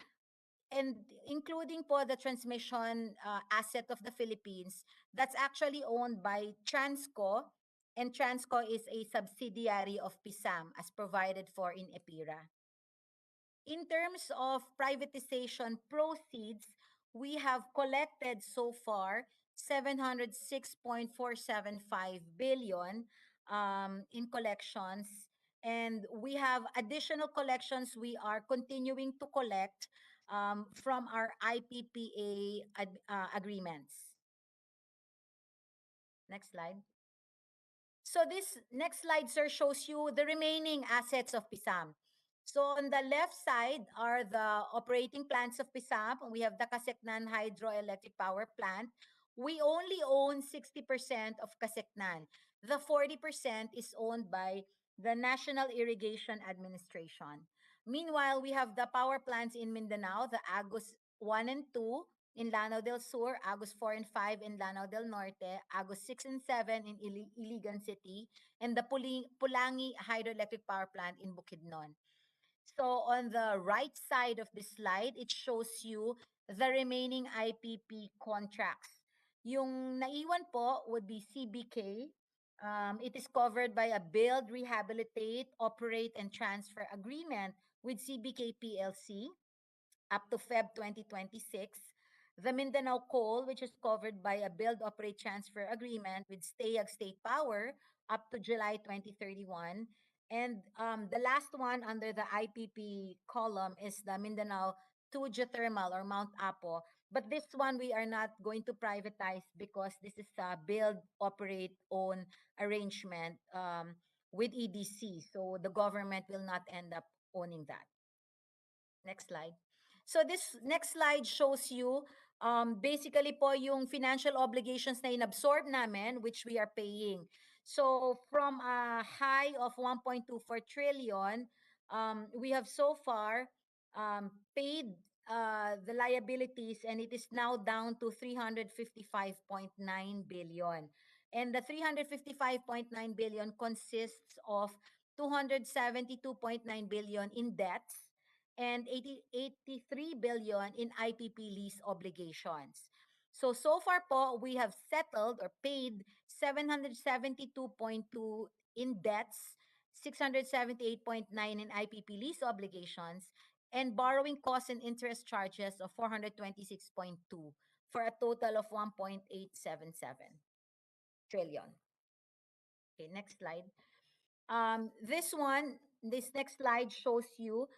and including po the transmission asset of the Philippines, that's actually owned by Transco, and Transco is a subsidiary of PISAM as provided for in EPIRA. In terms of privatization proceeds, we have collected so far 706.475 billion in collections, and we have additional collections we are continuing to collect from our IPPA agreements. Next slide. So this next slide, sir, shows you the remaining assets of PISAM. So on the left side are the operating plants of PISAM. We have the Kaseknan Hydroelectric Power Plant. We only own 60% of Kaseknan. The 40% is owned by the National Irrigation Administration. Meanwhile, we have the power plants in Mindanao, the Agus 1 and 2, in Lanao del Sur, Agus 4 and 5 in Lanao del Norte, Agus 6 and 7 in Iligan City, and the Pulangi Hydroelectric Power Plant in Bukidnon. So on the right side of this slide, it shows you the remaining IPP contracts. Yung naiwan po would be CBK. It is covered by a build, rehabilitate, operate, and transfer agreement with CBK PLC up to Feb 2026. The Mindanao Coal, which is covered by a build, operate, transfer agreement with Stayag State Power up to July 2031. And the last one under the IPP column is the Mindanao 2 Geothermal or Mount Apo. But this one we are not going to privatize because this is a build, operate, own arrangement with EDC. So the government will not end up owning that. Next slide. So this next slide shows you basically po yung financial obligations na inabsorb namin which we are paying. So from a high of 1.24 trillion, we have so far paid the liabilities, and it is now down to 355.9 billion. And the 355.9 billion consists of 272.9 billion in debts and 83 billion in IPP lease obligations. So far po, we have settled or paid 772.2 in debts, 678.9 in IPP lease obligations, and borrowing costs and interest charges of 426.2 for a total of 1.877 trillion. Okay, next slide. This next slide shows you,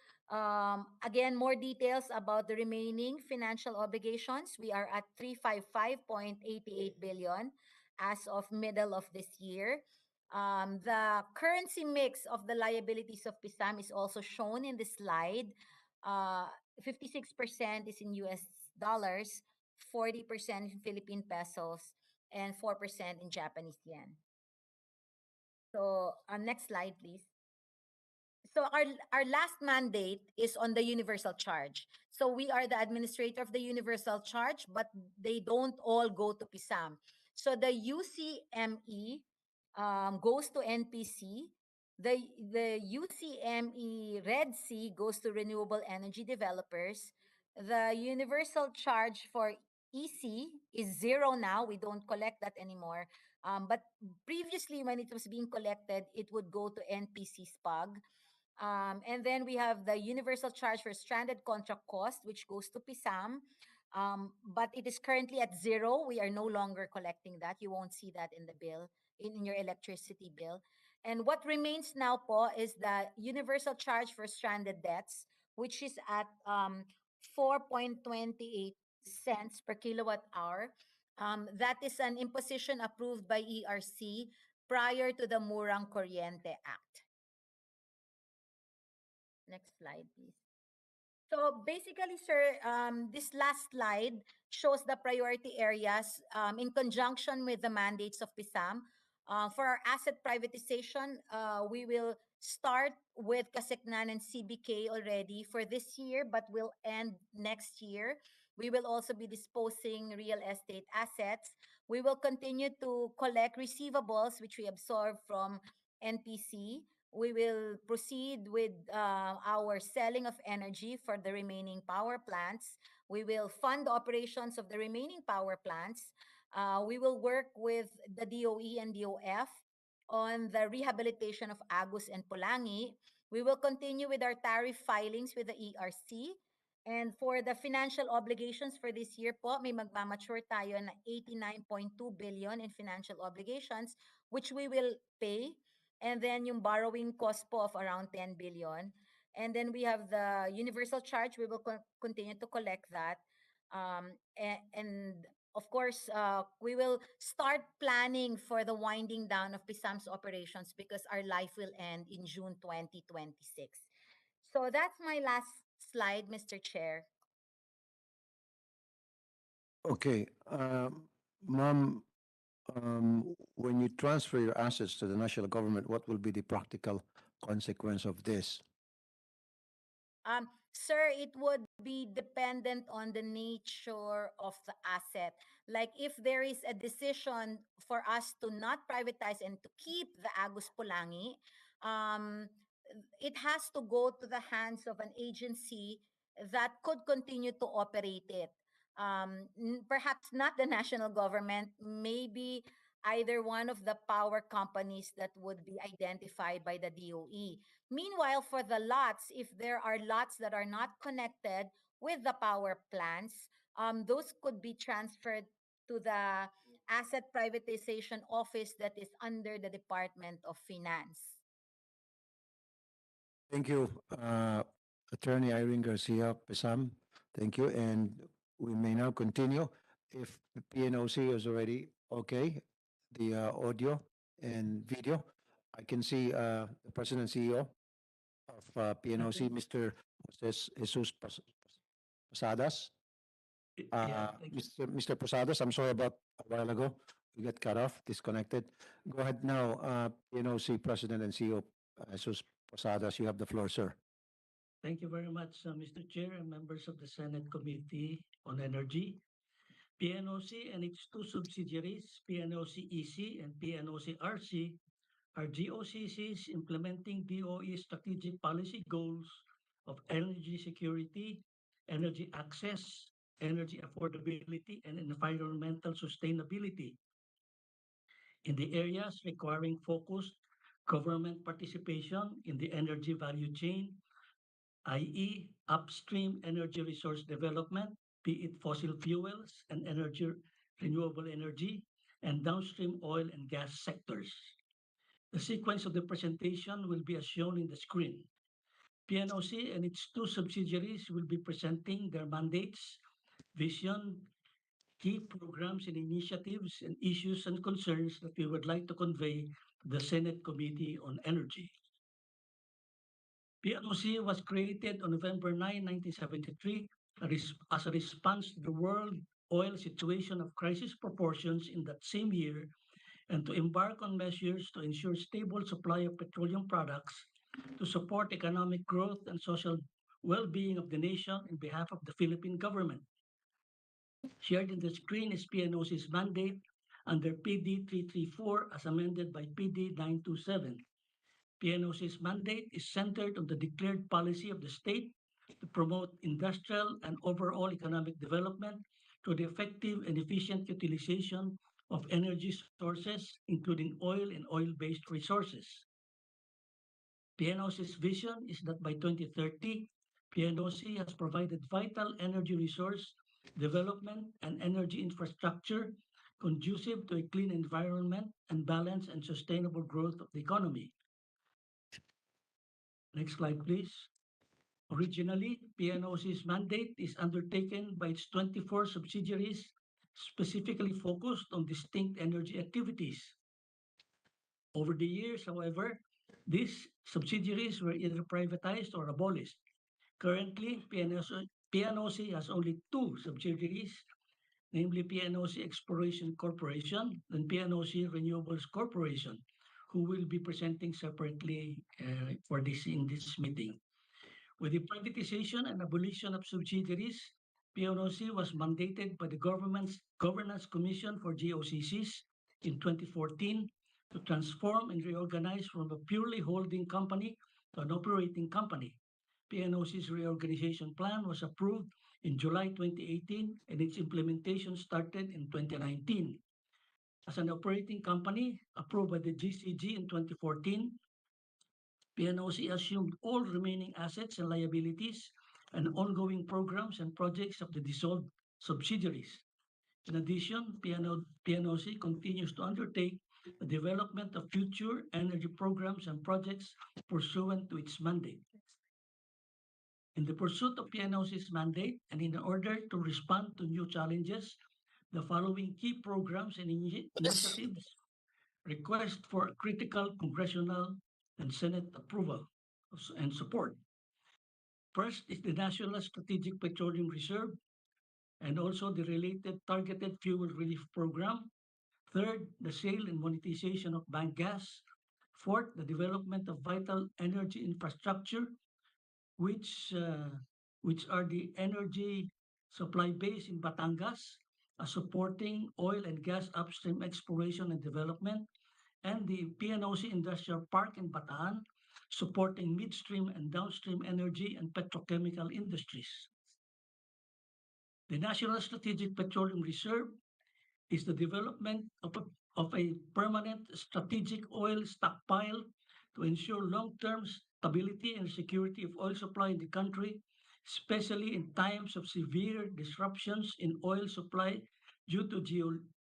again, more details about the remaining financial obligations. We are at 355.88 billion as of middle of this year. The currency mix of the liabilities of PISAM is also shown in this slide. 56% is in US dollars, 40% in Philippine pesos, and 4% in Japanese yen. So, next slide, please. So our last mandate is on the universal charge. So we are the administrator of the universal charge, but they don't all go to PISAM. So the UCME goes to NPC. The UCME Red Sea goes to renewable energy developers. The universal charge for EC is zero now. We don't collect that anymore. But previously, when it was being collected, it would go to NPC SPAG. And then we have the universal charge for stranded contract cost, which goes to PISAM. But it is currently at zero. We are no longer collecting that. You won't see that in the bill, in your electricity bill. And what remains now po is the universal charge for stranded debts, which is at 4.28 cents per kilowatt hour. That is an imposition approved by ERC prior to the Murang Kuryente Act. Next slide, please. So basically, sir, this last slide shows the priority areas in conjunction with the mandates of PISAM. For our asset privatization, we will start with Kaseknan and CBK already for this year, but will end next year. We will also be disposing real estate assets. We will continue to collect receivables, which we absorb from NPC. We will proceed with our selling of energy for the remaining power plants. We will fund the operations of the remaining power plants. We will work with the DOE and DOF on the rehabilitation of Agus and Pulangi. We will continue with our tariff filings with the ERC. And for the financial obligations for this year po, may magmamature tayo na 89.2 billion in financial obligations, which we will pay. And then yung borrowing cost po of around 10 billion. And then we have the universal charge. We will continue to collect that. And of course, we will start planning for the winding down of PISAM's operations because our life will end in June 2026. So that's my last slide, Mr. Chair. Okay, ma'am, when you transfer your assets to the national government, what will be the practical consequence of this? Sir, it would be dependent on the nature of the asset. Like if there is a decision for us to not privatize and to keep the Agus Pulangi, um, it has to go to the hands of an agency that could continue to operate it. Perhaps not the national government, maybe either one of the power companies that would be identified by the DOE. Meanwhile, for the lots, if there are lots that are not connected with the power plants, those could be transferred to the asset privatization office that is under the Department of Finance. Thank you, Attorney Irene Garcia Pesam. Thank you, and we may now continue. If the PNOC is already okay, the audio and video, I can see the President and CEO of PNOC, Mr. Jesus Posadas. Mr. Posadas, I'm sorry about a while ago. We got cut off, disconnected. Go ahead now, PNOC President and CEO Jesus Posadas. You have the floor, sir. Thank you very much, Mr. Chair and members of the Senate Committee on Energy. PNOC and its two subsidiaries, PNOC EC and PNOC RC, are GOCCs implementing DOE strategic policy goals of energy security, energy access, energy affordability, and environmental sustainability in the areas requiring focused government participation in the energy value chain, i.e., upstream energy resource development, be it fossil fuels and renewable energy, and downstream oil and gas sectors. The sequence of the presentation will be as shown in the screen. PNOC and its two subsidiaries will be presenting their mandates, vision, key programs and initiatives, and issues and concerns that we would like to convey to the Senate Committee on Energy. PNOC was created on November 9, 1973, as a response to the world oil situation of crisis proportions in that same year and to embark on measures to ensure stable supply of petroleum products to support economic growth and social well-being of the nation in behalf of the Philippine government. Shared in the screen is PNOC's mandate under PD 334 as amended by PD 927. PNOC's mandate is centered on the declared policy of the state to promote industrial and overall economic development through the effective and efficient utilization of energy sources, including oil and oil-based resources. PNOC's vision is that by 2030, PNOC has provided vital energy resource development and energy infrastructure conducive to a clean environment and balanced and sustainable growth of the economy. Next slide, please. Originally, PNOC's mandate is undertaken by its 24 subsidiaries specifically focused on distinct energy activities. Over the years, however, These subsidiaries were either privatized or abolished. Currently, PNOC has only two subsidiaries, namely PNOC Exploration Corporation and PNOC Renewables Corporation, who will be presenting separately for this in this meeting. With the privatization and abolition of subsidiaries, PNOC was mandated by the government's Governance Commission for GOCCs in 2014 to transform and reorganize from a purely holding company to an operating company. PNOC's reorganization plan was approved in July 2018 and its implementation started in 2019. As an operating company approved by the GCG in 2014, PNOC assumed all remaining assets and liabilities and ongoing programs and projects of the dissolved subsidiaries. In addition, PNOC continues to undertake the development of future energy programs and projects pursuant to its mandate. In the pursuit of PNOC's mandate and in order to respond to new challenges, the following key programs and initiatives request for critical congressional and Senate approval and support. First is the National Strategic Petroleum Reserve and also the related Targeted Fuel Relief Program. Third, the sale and monetization of bank gas. Fourth, the development of vital energy infrastructure, which uh, which are the energy supply base in Batangas, supporting oil and gas upstream exploration and development, and the PNOC Industrial Park in Bataan, supporting midstream and downstream energy and petrochemical industries. The National Strategic Petroleum Reserve is the development of a permanent strategic oil stockpile to ensure long-term stability and security of oil supply in the country, especially in times of severe disruptions in oil supply due to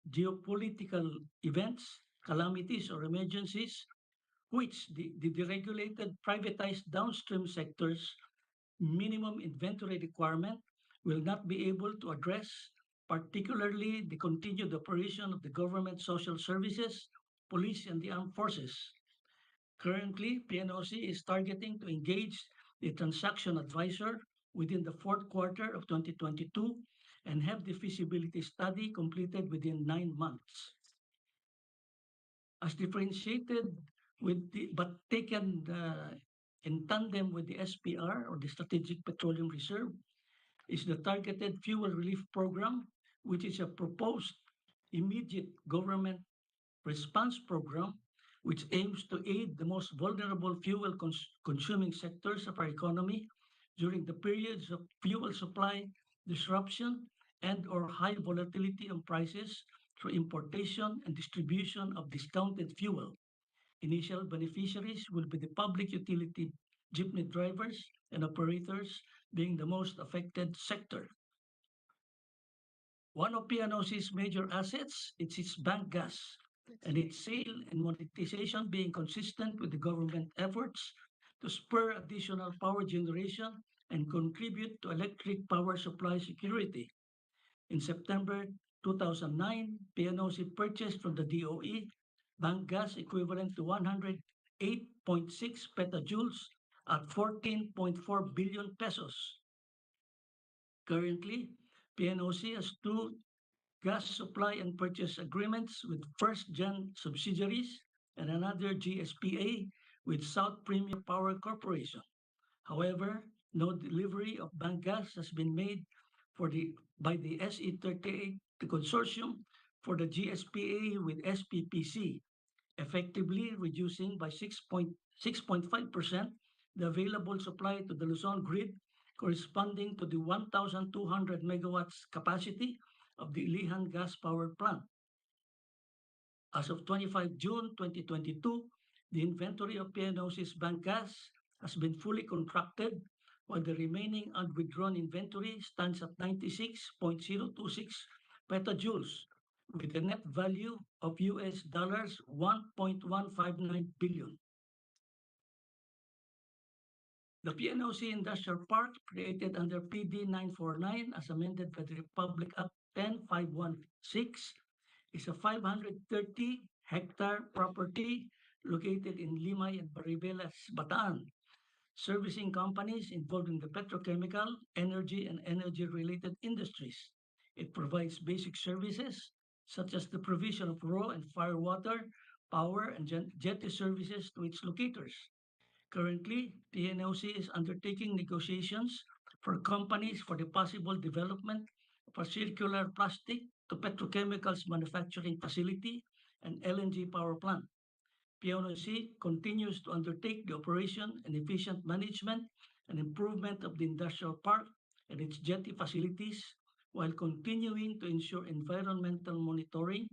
geopolitical events, calamities, or emergencies, which the deregulated privatized downstream sectors minimum inventory requirement will not be able to address, particularly the continued operation of the government social services, police, and the armed forces. Currently, PNOC is targeting to engage the transaction advisor within the fourth quarter of 2022 and have the feasibility study completed within 9 months. As differentiated but taken in tandem with the SPR or the Strategic Petroleum Reserve is the Targeted Fuel Relief Program, which is a proposed immediate government response program which aims to aid the most vulnerable fuel consuming sectors of our economy during the periods of fuel supply disruption and or high volatility of prices through importation and distribution of discounted fuel. Initial beneficiaries will be the public utility jeepney drivers and operators being the most affected sector. One of PNOC's major assets is its bank gas, and its sale and monetization being consistent with the government efforts to spur additional power generation and contribute to electric power supply security. In September 2009, PNOC purchased from the DOE bank gas equivalent to 108.6 petajoules at 14.4 billion pesos. Currently, PNOC has two gas supply and purchase agreements with First Gen subsidiaries and another GSPA with South Premier Power Corporation. However, no delivery of bank gas has been made by the SE38, the consortium for the GSPA with SPPC, effectively reducing by 6.5% the available supply to the Luzon grid, corresponding to the 1,200 megawatts capacity of the Ilihan gas power plant. As of 25 June 2022, the inventory of PNOC's bank gas has been fully contracted, while the remaining unwithdrawn inventory stands at 96.026 petajoules, with a net value of US dollars 1.159 billion. The PNOC Industrial Park, created under PD 949 as amended by the Republic Act 10516, is a 530-hectare property located in Limay and Maribelas, Bataan, servicing companies involved in the petrochemical, energy, and energy-related industries. It provides basic services such as the provision of raw and fire water, power, and jetty services to its locators. Currently, TNOC is undertaking negotiations for companies for the possible development of a circular plastic to petrochemicals manufacturing facility and LNG power plant. PNOC continues to undertake the operation and efficient management and improvement of the industrial park and its jetty facilities while continuing to ensure environmental monitoring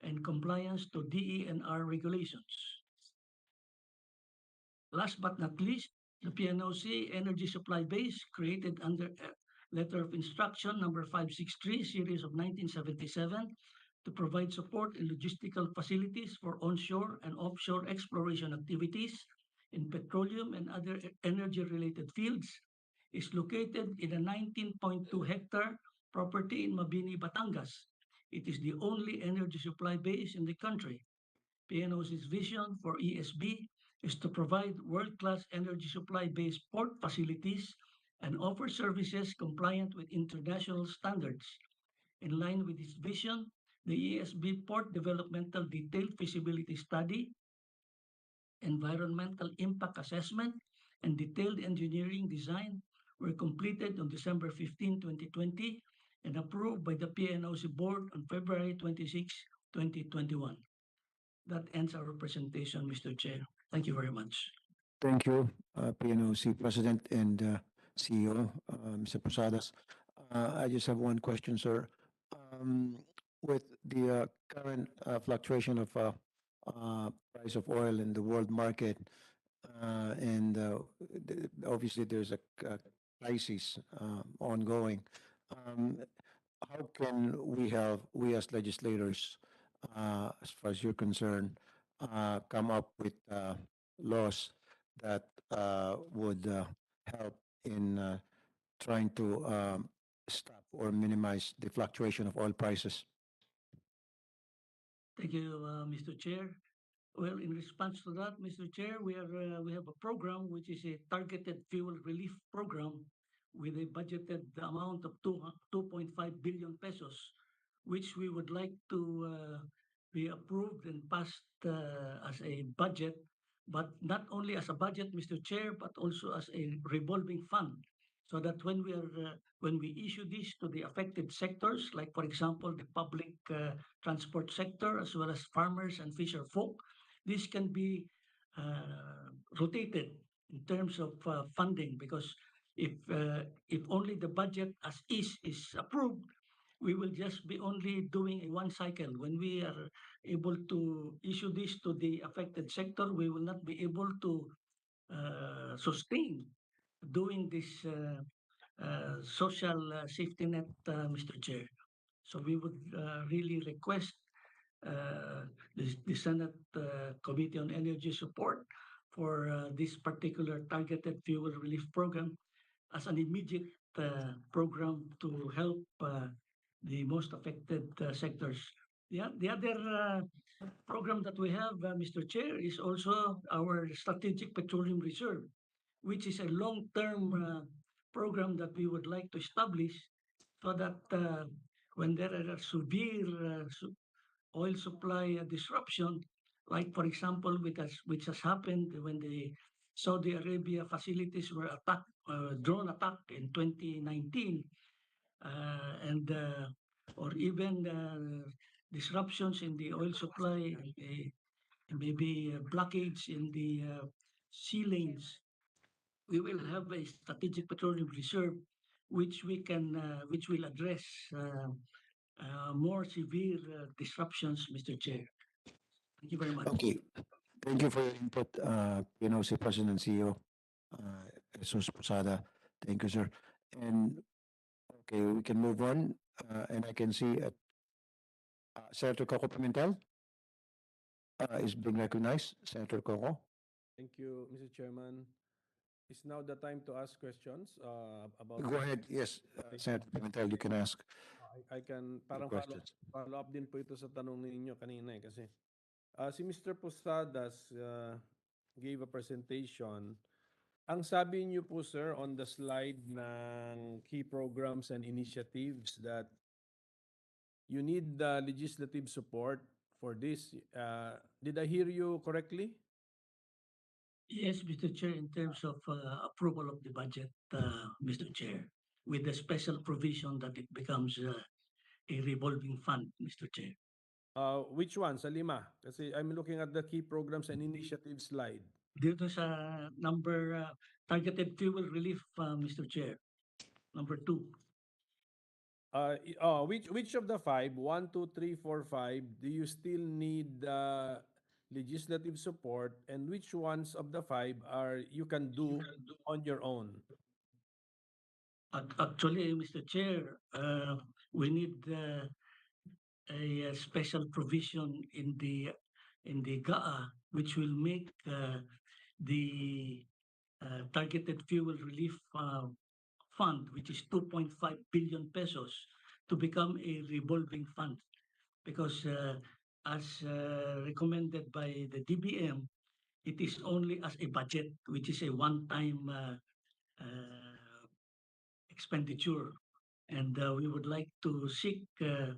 and compliance to DENR regulations. Last but not least, the PNOC Energy Supply Base, created under Letter of Instruction number 563, series of 1977, to provide support and logistical facilities for onshore and offshore exploration activities in petroleum and other energy-related fields, is located in a 19.2-hectare property in Mabini, Batangas. It is the only energy supply base in the country. PNOC's vision for ESB is to provide world-class energy supply-based port facilities and offer services compliant with international standards. In line with its vision, the ESB Port Developmental Detailed Feasibility Study, Environmental Impact Assessment, and Detailed Engineering Design were completed on December 15, 2020, and approved by the PNOC Board on February 26, 2021. That ends our presentation, Mr. Chair. Thank you very much. Thank you, PNOC President and CEO, Mr. Posadas. I just have one question, sir. With the current fluctuation of price of oil in the world market, and obviously there's a crisis ongoing, how can we as legislators, as far as you're concerned, come up with laws that would help in trying to stop or minimize the fluctuation of oil prices? Thank you, Mr. Chair. Well, in response to that, Mr. Chair, we have a program which is a targeted fuel relief program with a budgeted amount of 2.5 billion pesos, which we would like to be approved and passed as a budget, but not only as a budget, Mr. Chair, but also as a revolving fund, so that when we issue this to the affected sectors, like for example the public transport sector as well as farmers and fisher folk, this can be rotated in terms of funding, because if only the budget as is approved, we will just be only doing a one cycle. When we are able to issue this to the affected sector, we will not be able to sustain doing this social safety net, Mr. Chair. So we would really request the Senate Committee on Energy support for this particular targeted fuel relief program as an immediate program to help the most affected sectors. The other program that we have, Mr. Chair, is also our Strategic Petroleum Reserve, which is a long-term program that we would like to establish so that when there are severe oil supply disruption, like for example, which has happened when the Saudi Arabia facilities were attacked, drone attack in 2019, and or even disruptions in the oil supply, maybe blockage in the sea lanes, we will have a strategic petroleum reserve which will address more severe disruptions, Mr. Chair. Thank you very much. Okay. Thank you for your input, PNOC President and CEO, Jesus Posada. Thank you, sir. And okay, we can move on. And I can see Senator Coco Pimentel is being recognized. Senator Coco. Thank you, Mr. Chairman. Is now the time to ask questions about... Go ahead. Yes, Senator Pimentel, you can ask I can, parang questions. follow up din po ito sa tanong ninyo kanina kasi Si Mr. Posadas gave a presentation. Ang sabi niyo po, sir, on the slide ng key programs and initiatives that you need legislative support for this. Did I hear you correctly? Yes, Mr. Chair, in terms of approval of the budget, Mr. Chair, with the special provision that it becomes a revolving fund, Mr. Chair. Which one? Sa lima? Kasi I'm looking at the key programs and initiatives slide. Dito sa number targeted fuel relief, Mr. Chair, number 2. Which of the five, 1, 2, 3, 4, 5, do you still need legislative support, and which ones of the five are you can do on your own? Actually, Mr. Chair, we need a special provision in the GAA, which will make the targeted fuel relief fund, which is 2.5 billion pesos, to become a revolving fund. Because as recommended by the DBM, it is only as a budget, which is a one-time expenditure. And we would like to seek the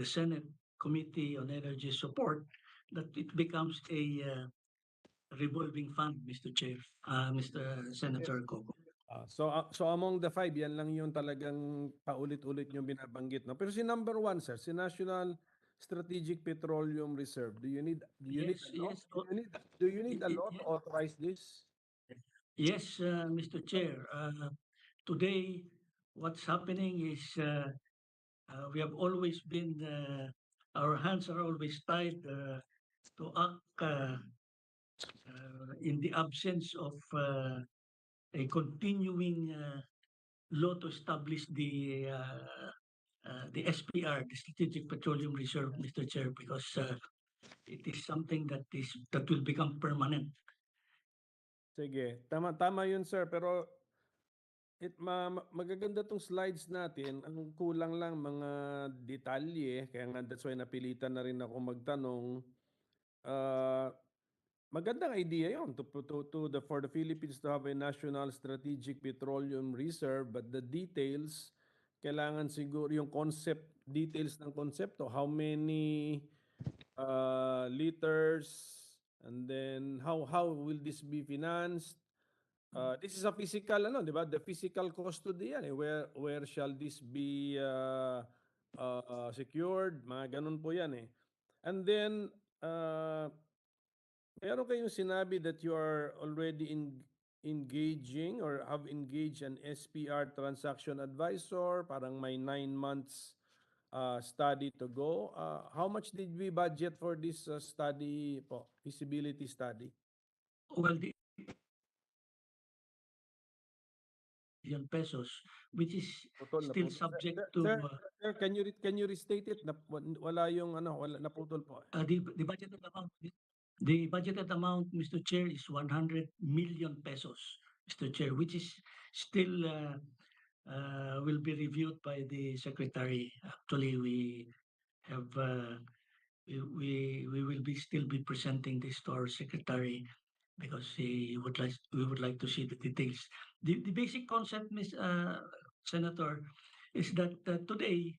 Senate Committee on Energy support that it becomes a revolving fund, Mr. Chair, Mr. Senator Coco. So among the five, yan lang yung talagang paulit-ulit yung binabanggit. No? Pero si number one, sir, si National Strategic Petroleum Reserve, do you need Yes, a law? yes. Do you need a law to authorize this? Yes, Mr. Chair. Today, what's happening is we have always been, our hands are always tied to act in the absence of a continuing law to establish the SPR, the Strategic Petroleum Reserve, Mr. Chair, because it is something that will become permanent. Sige, tama yun, sir, pero magaganda tong slides natin. Ang kulang lang mga detalye, kaya nga that's why napilitan na rin ako magtanong. Magandang idea yon for the Philippines to have a national strategic petroleum reserve, but the details kailangan siguro yung details ng konsepto, how many liters, and then how will this be financed? This is a physical di ba? The physical custody yan where shall this be secured? Mga ganun po yan eh. And then meron kayong sinabi that you are already engaging or have engaged an SPR transaction advisor, parang may 9 months study to go. How much did we budget for this study po, feasibility study? Well, the billion pesos, which is still subject to Sir, can you restate it? Wala yung naputol po. the budgeted amount. The budgeted amount, Mr. Chair, is 100 million pesos, Mr. Chair, which is still will be reviewed by the secretary. Actually, we have we will still be presenting this to our secretary because we would like to see the details. The basic concept, Ms. Senator, is that today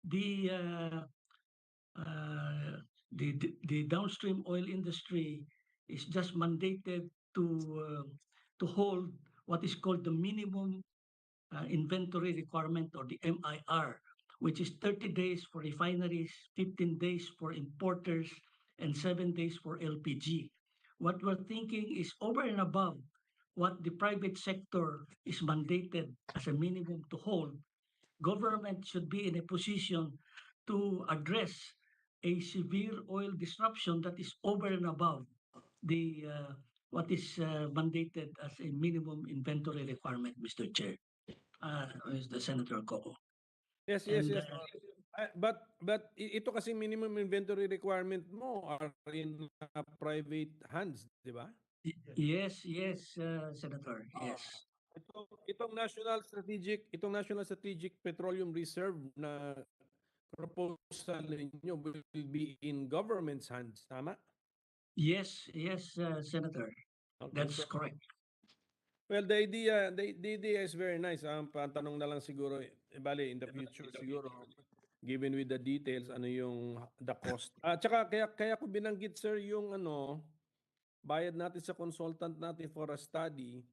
the the downstream oil industry is just mandated to hold what is called the minimum inventory requirement, or the MIR, which is 30 days for refineries, 15 days for importers, and 7 days for LPG. What we're thinking is over and above what the private sector is mandated as a minimum to hold, government should be in a position to address a severe oil disruption that is over and above the what is mandated as a minimum inventory requirement, Mr. Chair, Mr. Senator Coco. Yes. But ito kasi minimum inventory requirement mo are in private hands, di ba? Yes, Senator. Yes. Itong National Strategic Petroleum Reserve na proposal ninyo will be in government's hands, tama? Yes, yes, Senator. Okay, That's so correct. well, the idea is very nice. Ang tanong na lang siguro, bali, in the future siguro, given with the details, ano yung the cost. Tsaka kaya ko binanggit, sir, yung bayad natin sa consultant natin for a study.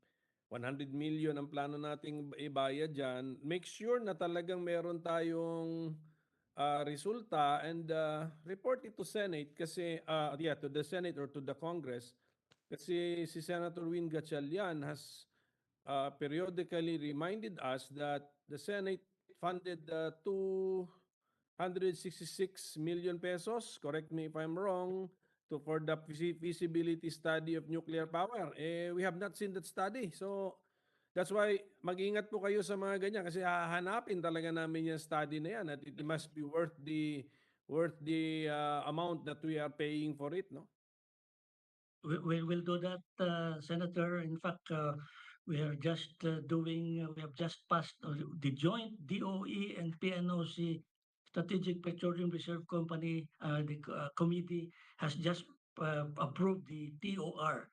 100 million ang plano nating ibayad dyan. Make sure na talagang meron tayong resulta and report it to Senate kasi, to the Senate or to the Congress. Kasi si Senator Win Gatchalian has periodically reminded us that the Senate funded 266 million pesos, correct me if I'm wrong, for the feasibility study of nuclear power. We have not seen that study. So that's why mag-ingat po kayo sa mga ganyan kasi hahanapin talaga namin yung study na yan at it must be worth the amount that we are paying for it, no? We'll do that, Senator. In fact, we are just we have just passed the joint DOE and PNOC Strategic Petroleum Reserve Company, the committee has just approved the TOR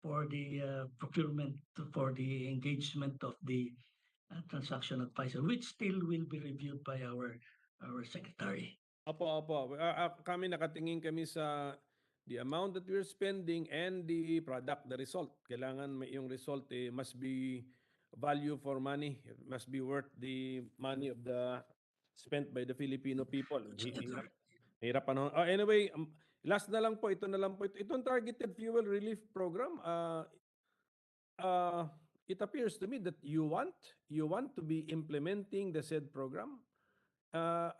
for the procurement, for the engagement of the transaction advisor, which still will be reviewed by our secretary. Opo. Kami nakatingin kami sa the amount that we're spending and the product, the result. Kailangan yung result must be value for money. It must be worth the money of the spent by the Filipino people. Hirap ano. Anyway, last na lang po, ito na lang po. Itong targeted fuel relief program, it appears to me that you want to be implementing the said program.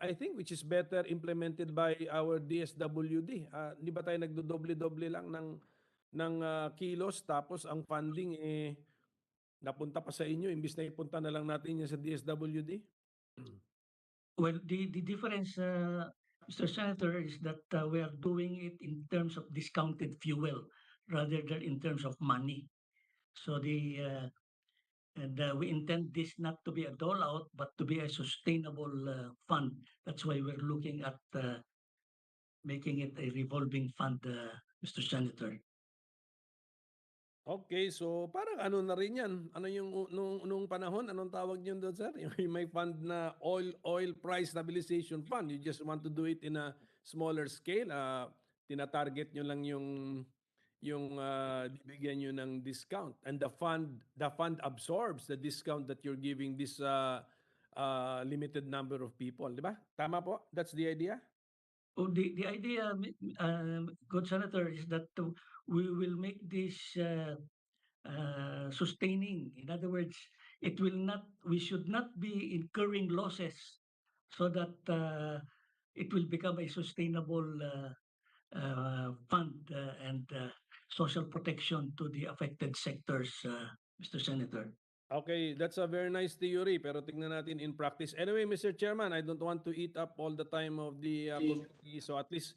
I think which is better implemented by our DSWD. Di ba tayo nagdodoble-doble lang ng kilos tapos ang funding napunta pa sa inyo imbis na ipunta na lang natin yan sa DSWD? Well, the difference, Mr. Senator, is that we are doing it in terms of discounted fuel rather than in terms of money. So we intend this not to be a dole out, but to be a sustainable fund. That's why we're looking at making it a revolving fund, Mr. Senator. Okay, so parang ano na rin yan. Ano yung nung panahon, anong tawag niyo doon, sir? Yung may fund na oil price stabilization fund. You just want to do it in a smaller scale. Tina-target nyo lang yung bibigyan nyo ng discount. And the fund absorbs the discount that you're giving this limited number of people. Di ba? Tama po? That's the idea? Oh, the idea, good Senator, is that we will make this sustaining. In other words, we should not be incurring losses so that it will become a sustainable fund and social protection to the affected sectors, Mr. Senator. Okay, that's a very nice theory, pero tingnan natin in practice. Anyway, Mr. Chairman, I don't want to eat up all the time of the committee, so at least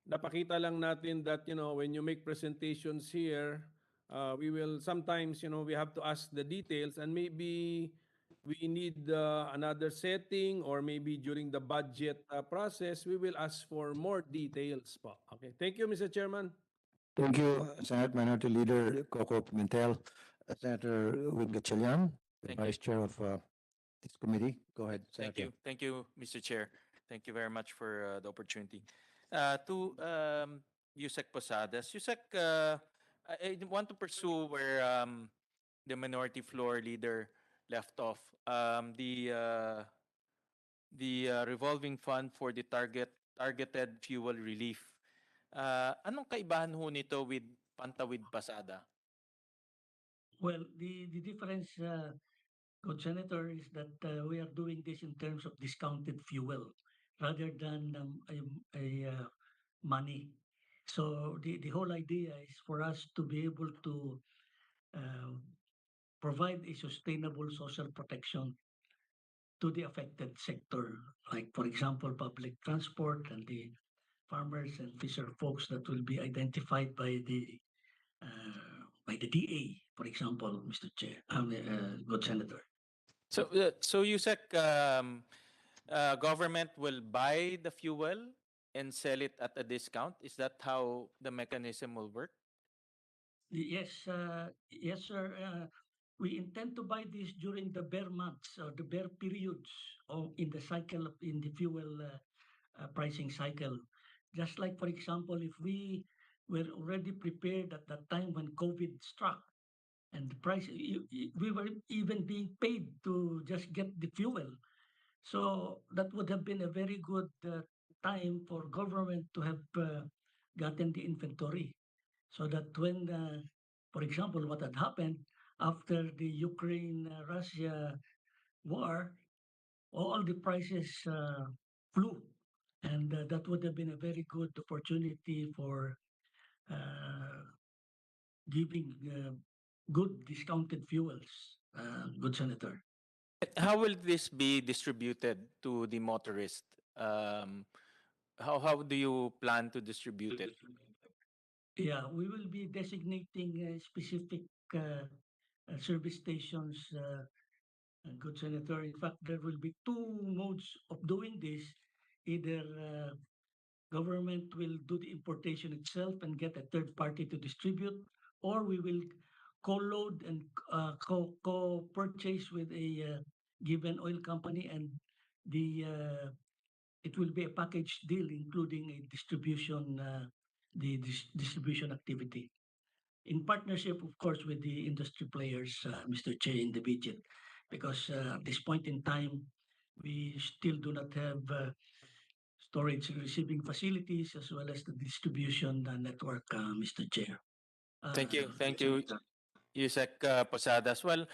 napakita lang natin that, when you make presentations here, we will sometimes, we have to ask the details and maybe we need another setting or maybe during the budget process, we will ask for more details po. Okay, thank you, Mr. Chairman. Thank you, Senate Minority Leader Coco Pimentel. Senator Win Gatchalian, the Thank you. Vice Chair of this committee. Go ahead, Senator. Thank you, Mr. Chair. Thank you very much for the opportunity. To Yusek Posadas. Yusek, I want to pursue where the minority floor leader left off. The revolving fund for the targeted fuel relief. Anong kaibahan ho nito with Pantawid Pasada? Well, the difference, good Senator, is that we are doing this in terms of discounted fuel rather than money. So the whole idea is for us to be able to provide a sustainable social protection to the affected sector, like, for example, public transport and the farmers and fisher folks that will be identified by the DA, for example, Mr. Chair, good Senator. So Yusek, government will buy the fuel and sell it at a discount. Is that how the mechanism will work? Yes, yes, sir. We intend to buy this during the bear months or the bear periods in the cycle in the fuel pricing cycle. Just like, for example, if we were already prepared at that time when COVID struck and the price, we were even being paid to just get the fuel. So that would have been a very good time for government to have gotten the inventory so that when, for example, what had happened after the Ukraine-Russia war, all the prices flew. And that would have been a very good opportunity for uh, giving good discounted fuels, good Senator. How will this be distributed to the motorist? Um, how do you plan to distribute it? Yeah, we will be designating specific service stations, good Senator. In fact, there will be two modes of doing this. Either government will do the importation itself and get a third party to distribute, or we will co-load and co-purchase with a given oil company, and the it will be a package deal including a distribution, distribution activity in partnership, of course, with the industry players, Mr. Che in the budget, because at this point in time, we still do not have storage and receiving facilities as well as the distribution network, Mr. Chair. Thank you, Yusek Posadas. Well,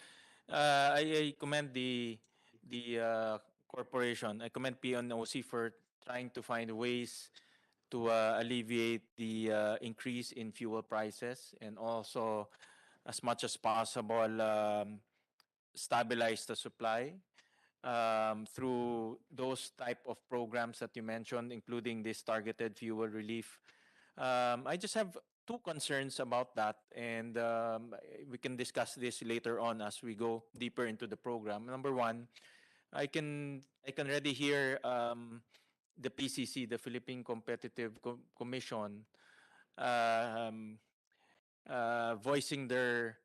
I commend the corporation. I commend PNOC for trying to find ways to alleviate the increase in fuel prices and also, as much as possible, stabilize the supply through those type of programs that you mentioned, including this targeted fuel relief. I just have two concerns about that, and we can discuss this later on as we go deeper into the program. Number one, I can already hear the PCC, the Philippine Competitive Commission, um, voicing their,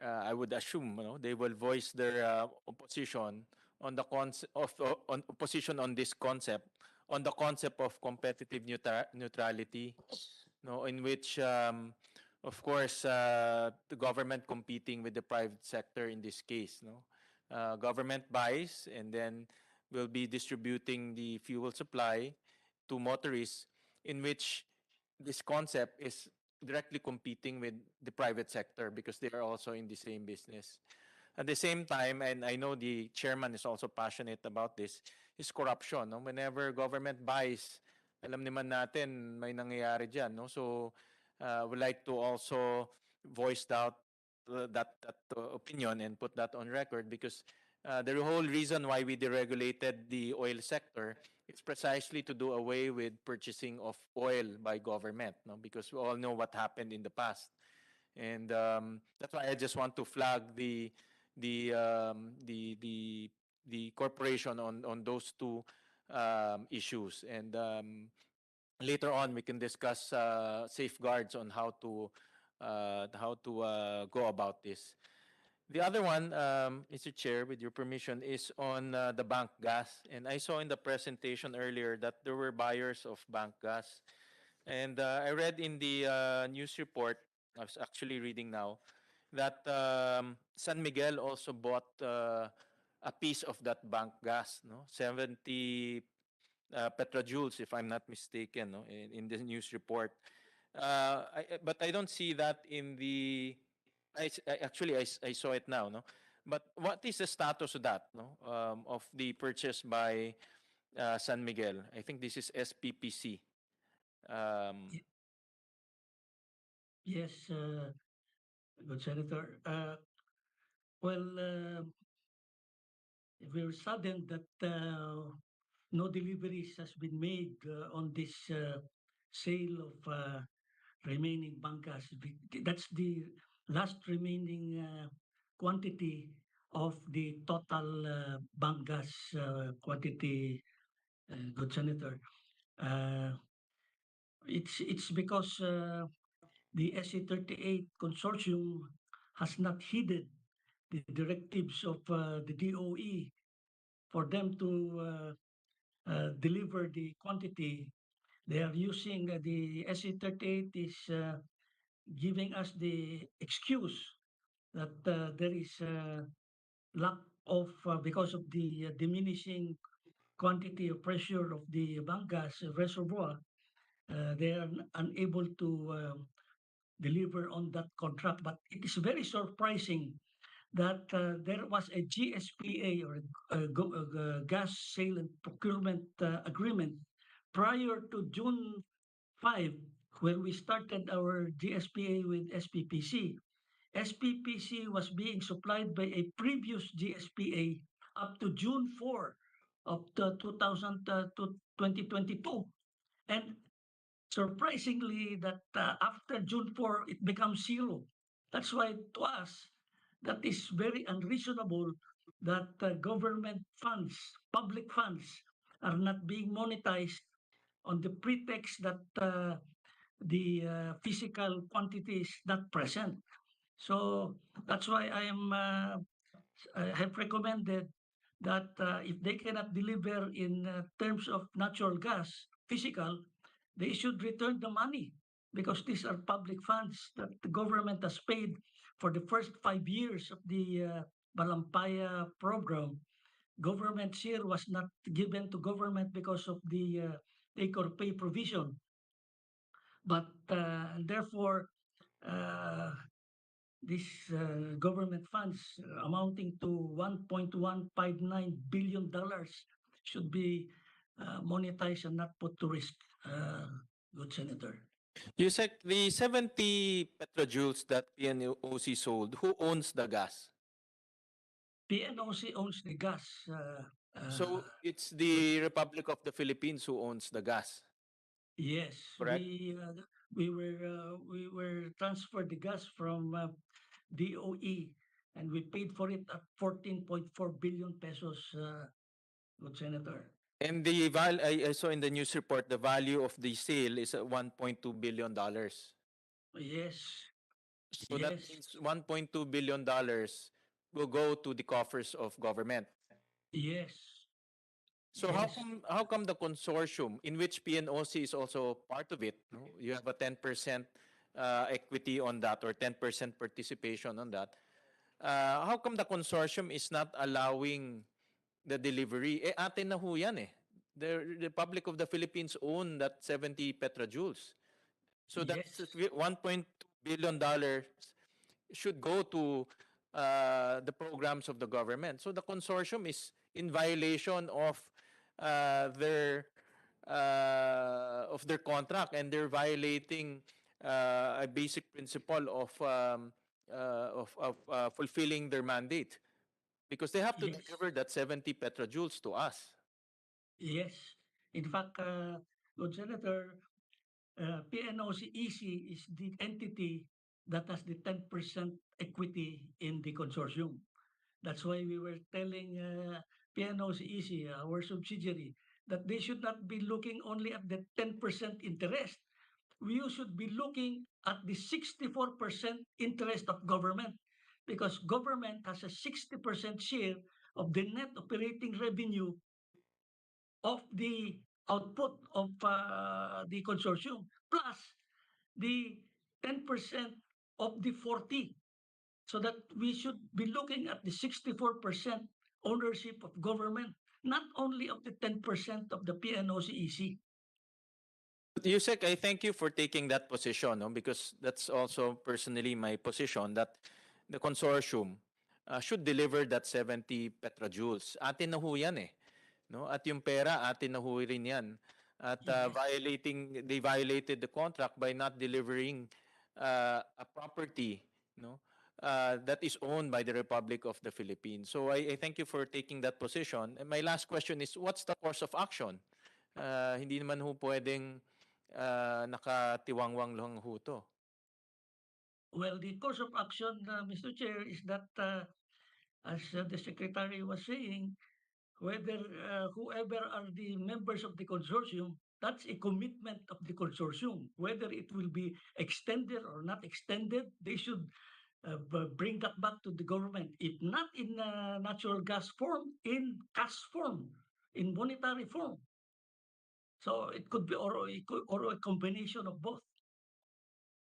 I would assume, they will voice their opposition on the concept of on opposition on this concept, on the concept of competitive neutrality, no, in which, of course, the government competing with the private sector in this case, no, government buys and then will be distributing the fuel supply to motorists, in which this concept is directly competing with the private sector because they are also in the same business. At the same time, and I know the chairman is also passionate about this, is corruption. No? Whenever government buys, alam naman natin may nangyayari dyan. No? So, would like to also voice out that opinion and put that on record because the whole reason why we deregulated the oil sector is precisely to do away with purchasing of oil by government, no? Because we all know what happened in the past, and that's why I just want to flag the um, the the the corporation on those two issues, and later on we can discuss safeguards on how to go about this. The other one, Mr. Chair, with your permission, is on the bank gas. And I saw in the presentation earlier that there were buyers of bank gas. And I read in the news report, I was actually reading now, that San Miguel also bought a piece of that bank gas, no? 70 petajoules, if I'm not mistaken, no? In the news report. But I don't see that in the. I saw it now, no. But what is the status of that, no? Of the purchase by San Miguel? I think this is SPPC. Um, Yes, good Senator. Well, we're saddened that no deliveries has been made on this sale of remaining bankas. That's the last remaining quantity of the total bank gas quantity good Senator. Uh, it's because the SC38 consortium has not heeded the directives of the DOE for them to deliver the quantity. They are using the SC38 is giving us the excuse that there is lack of because of the diminishing quantity of pressure of the bank gas reservoir. They are unable to deliver on that contract. But it is very surprising that there was a GSPA or a gas sale and procurement agreement prior to June 5 when we started our GSPA with SPPC. SPPC was being supplied by a previous GSPA up to June 4 of the 2022. And surprisingly, that after June 4, it becomes zero. That's why to us, that is very unreasonable that government funds, public funds, are not being monetized on the pretext that the physical quantity is not present. So that's why I have recommended that if they cannot deliver in terms of natural gas, physical, they should return the money because these are public funds that the government has paid for the first 5 years of the Balampaya program. Government share was not given to government because of the take or pay provision, but therefore uh, these government funds amounting to $1.159 billion should be monetized and not put to risk, good Senator. Yusek, the 70 petrojoules that PNOC sold, who owns the gas? PNOC owns the gas. So it's the Republic of the Philippines who owns the gas. Yes, Correct. we were transferred the gas from DOE, and we paid for it at 14.4 billion pesos, good Senator. And I saw in the news report the value of the sale is at $1.2 billion. Yes, So that yes, means $1.2 billion will go to the coffers of government. yes, So yes, how come the consortium in which PNOC is also part of it, no? You have a 10% equity on that or 10% participation on that. How come the consortium is not allowing the delivery? Eh, atin na ho yan eh. The Republic of the Philippines own that 70 petrojoules. So that's yes. $1.2 billion should go to the programs of the government. So the consortium is in violation of their contract, and they're violating a basic principle of fulfilling their mandate because they have to Yes, deliver that 70 petrojoules to us. yes. In fact, good Senator, PNOC-EC is the entity that has the 10% equity in the consortium. That's why we were telling PNOC-EC, our subsidiary, that they should not be looking only at the 10% interest. We should be looking at the 64% interest of government because government has a 60% share of the net operating revenue of the output of the consortium plus the 10% of the 40, so that we should be looking at the 64% ownership of government, not only of the 10% of the PNOCEC. Yusek, I thank you for taking that position, no? Because that's also personally my position that the consortium should deliver that 70 petrojoules. Atin na ho yan eh. No? At yung pera, atin na ho rin yan. At Yes. they violated the contract by not delivering a property, no? That is owned by the Republic of the Philippines. So I thank you for taking that position. And my last question is, what's the course of action? Hindi naman ho pwedeng nakatiwangwang lang ho to. Well, the course of action, Mr. Chair, is that, as the Secretary was saying, whether whoever are the members of the consortium, that's a commitment of the consortium. Whether it will be extended or not extended, they should bring that back to the government. If not in natural gas form, in cash form, in monetary form. So it could be, or a combination of both.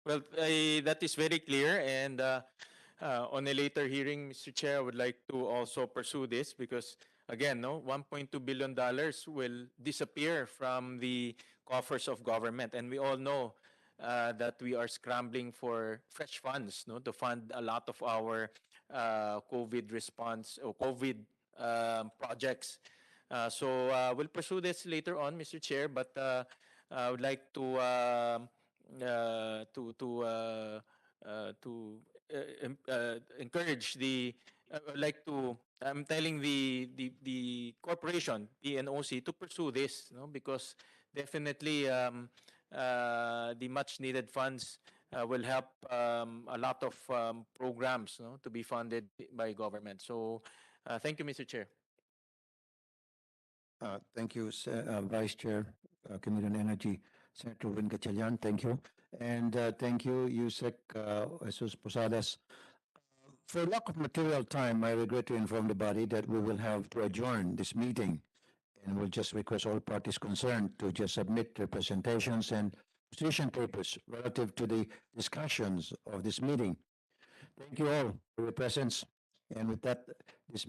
Well, that is very clear. And on a later hearing, Mr. Chair, I would like to also pursue this because, again, no, $1.2 billion will disappear from the coffers of government. And we all know that we are scrambling for fresh funds, no, to fund a lot of our COVID response or COVID projects. So we'll pursue this later on, Mr. Chair, but I would like to encourage the like to I'm telling the corporation PNOC to pursue this, no, because definitely the much needed funds will help a lot of programs, no, to be funded by government. So thank you, Mr. Chair. Thank you, Vice Chair, Committee on Energy, Senator Win Gatchalian. Thank you. And thank you, Yusek Jesus Posadas. For lack of material time, I regret to inform the body that we will have to adjourn this meeting and we'll just request all parties concerned to just submit their presentations and position papers relative to the discussions of this meeting. Thank you all for your presence. And with that, this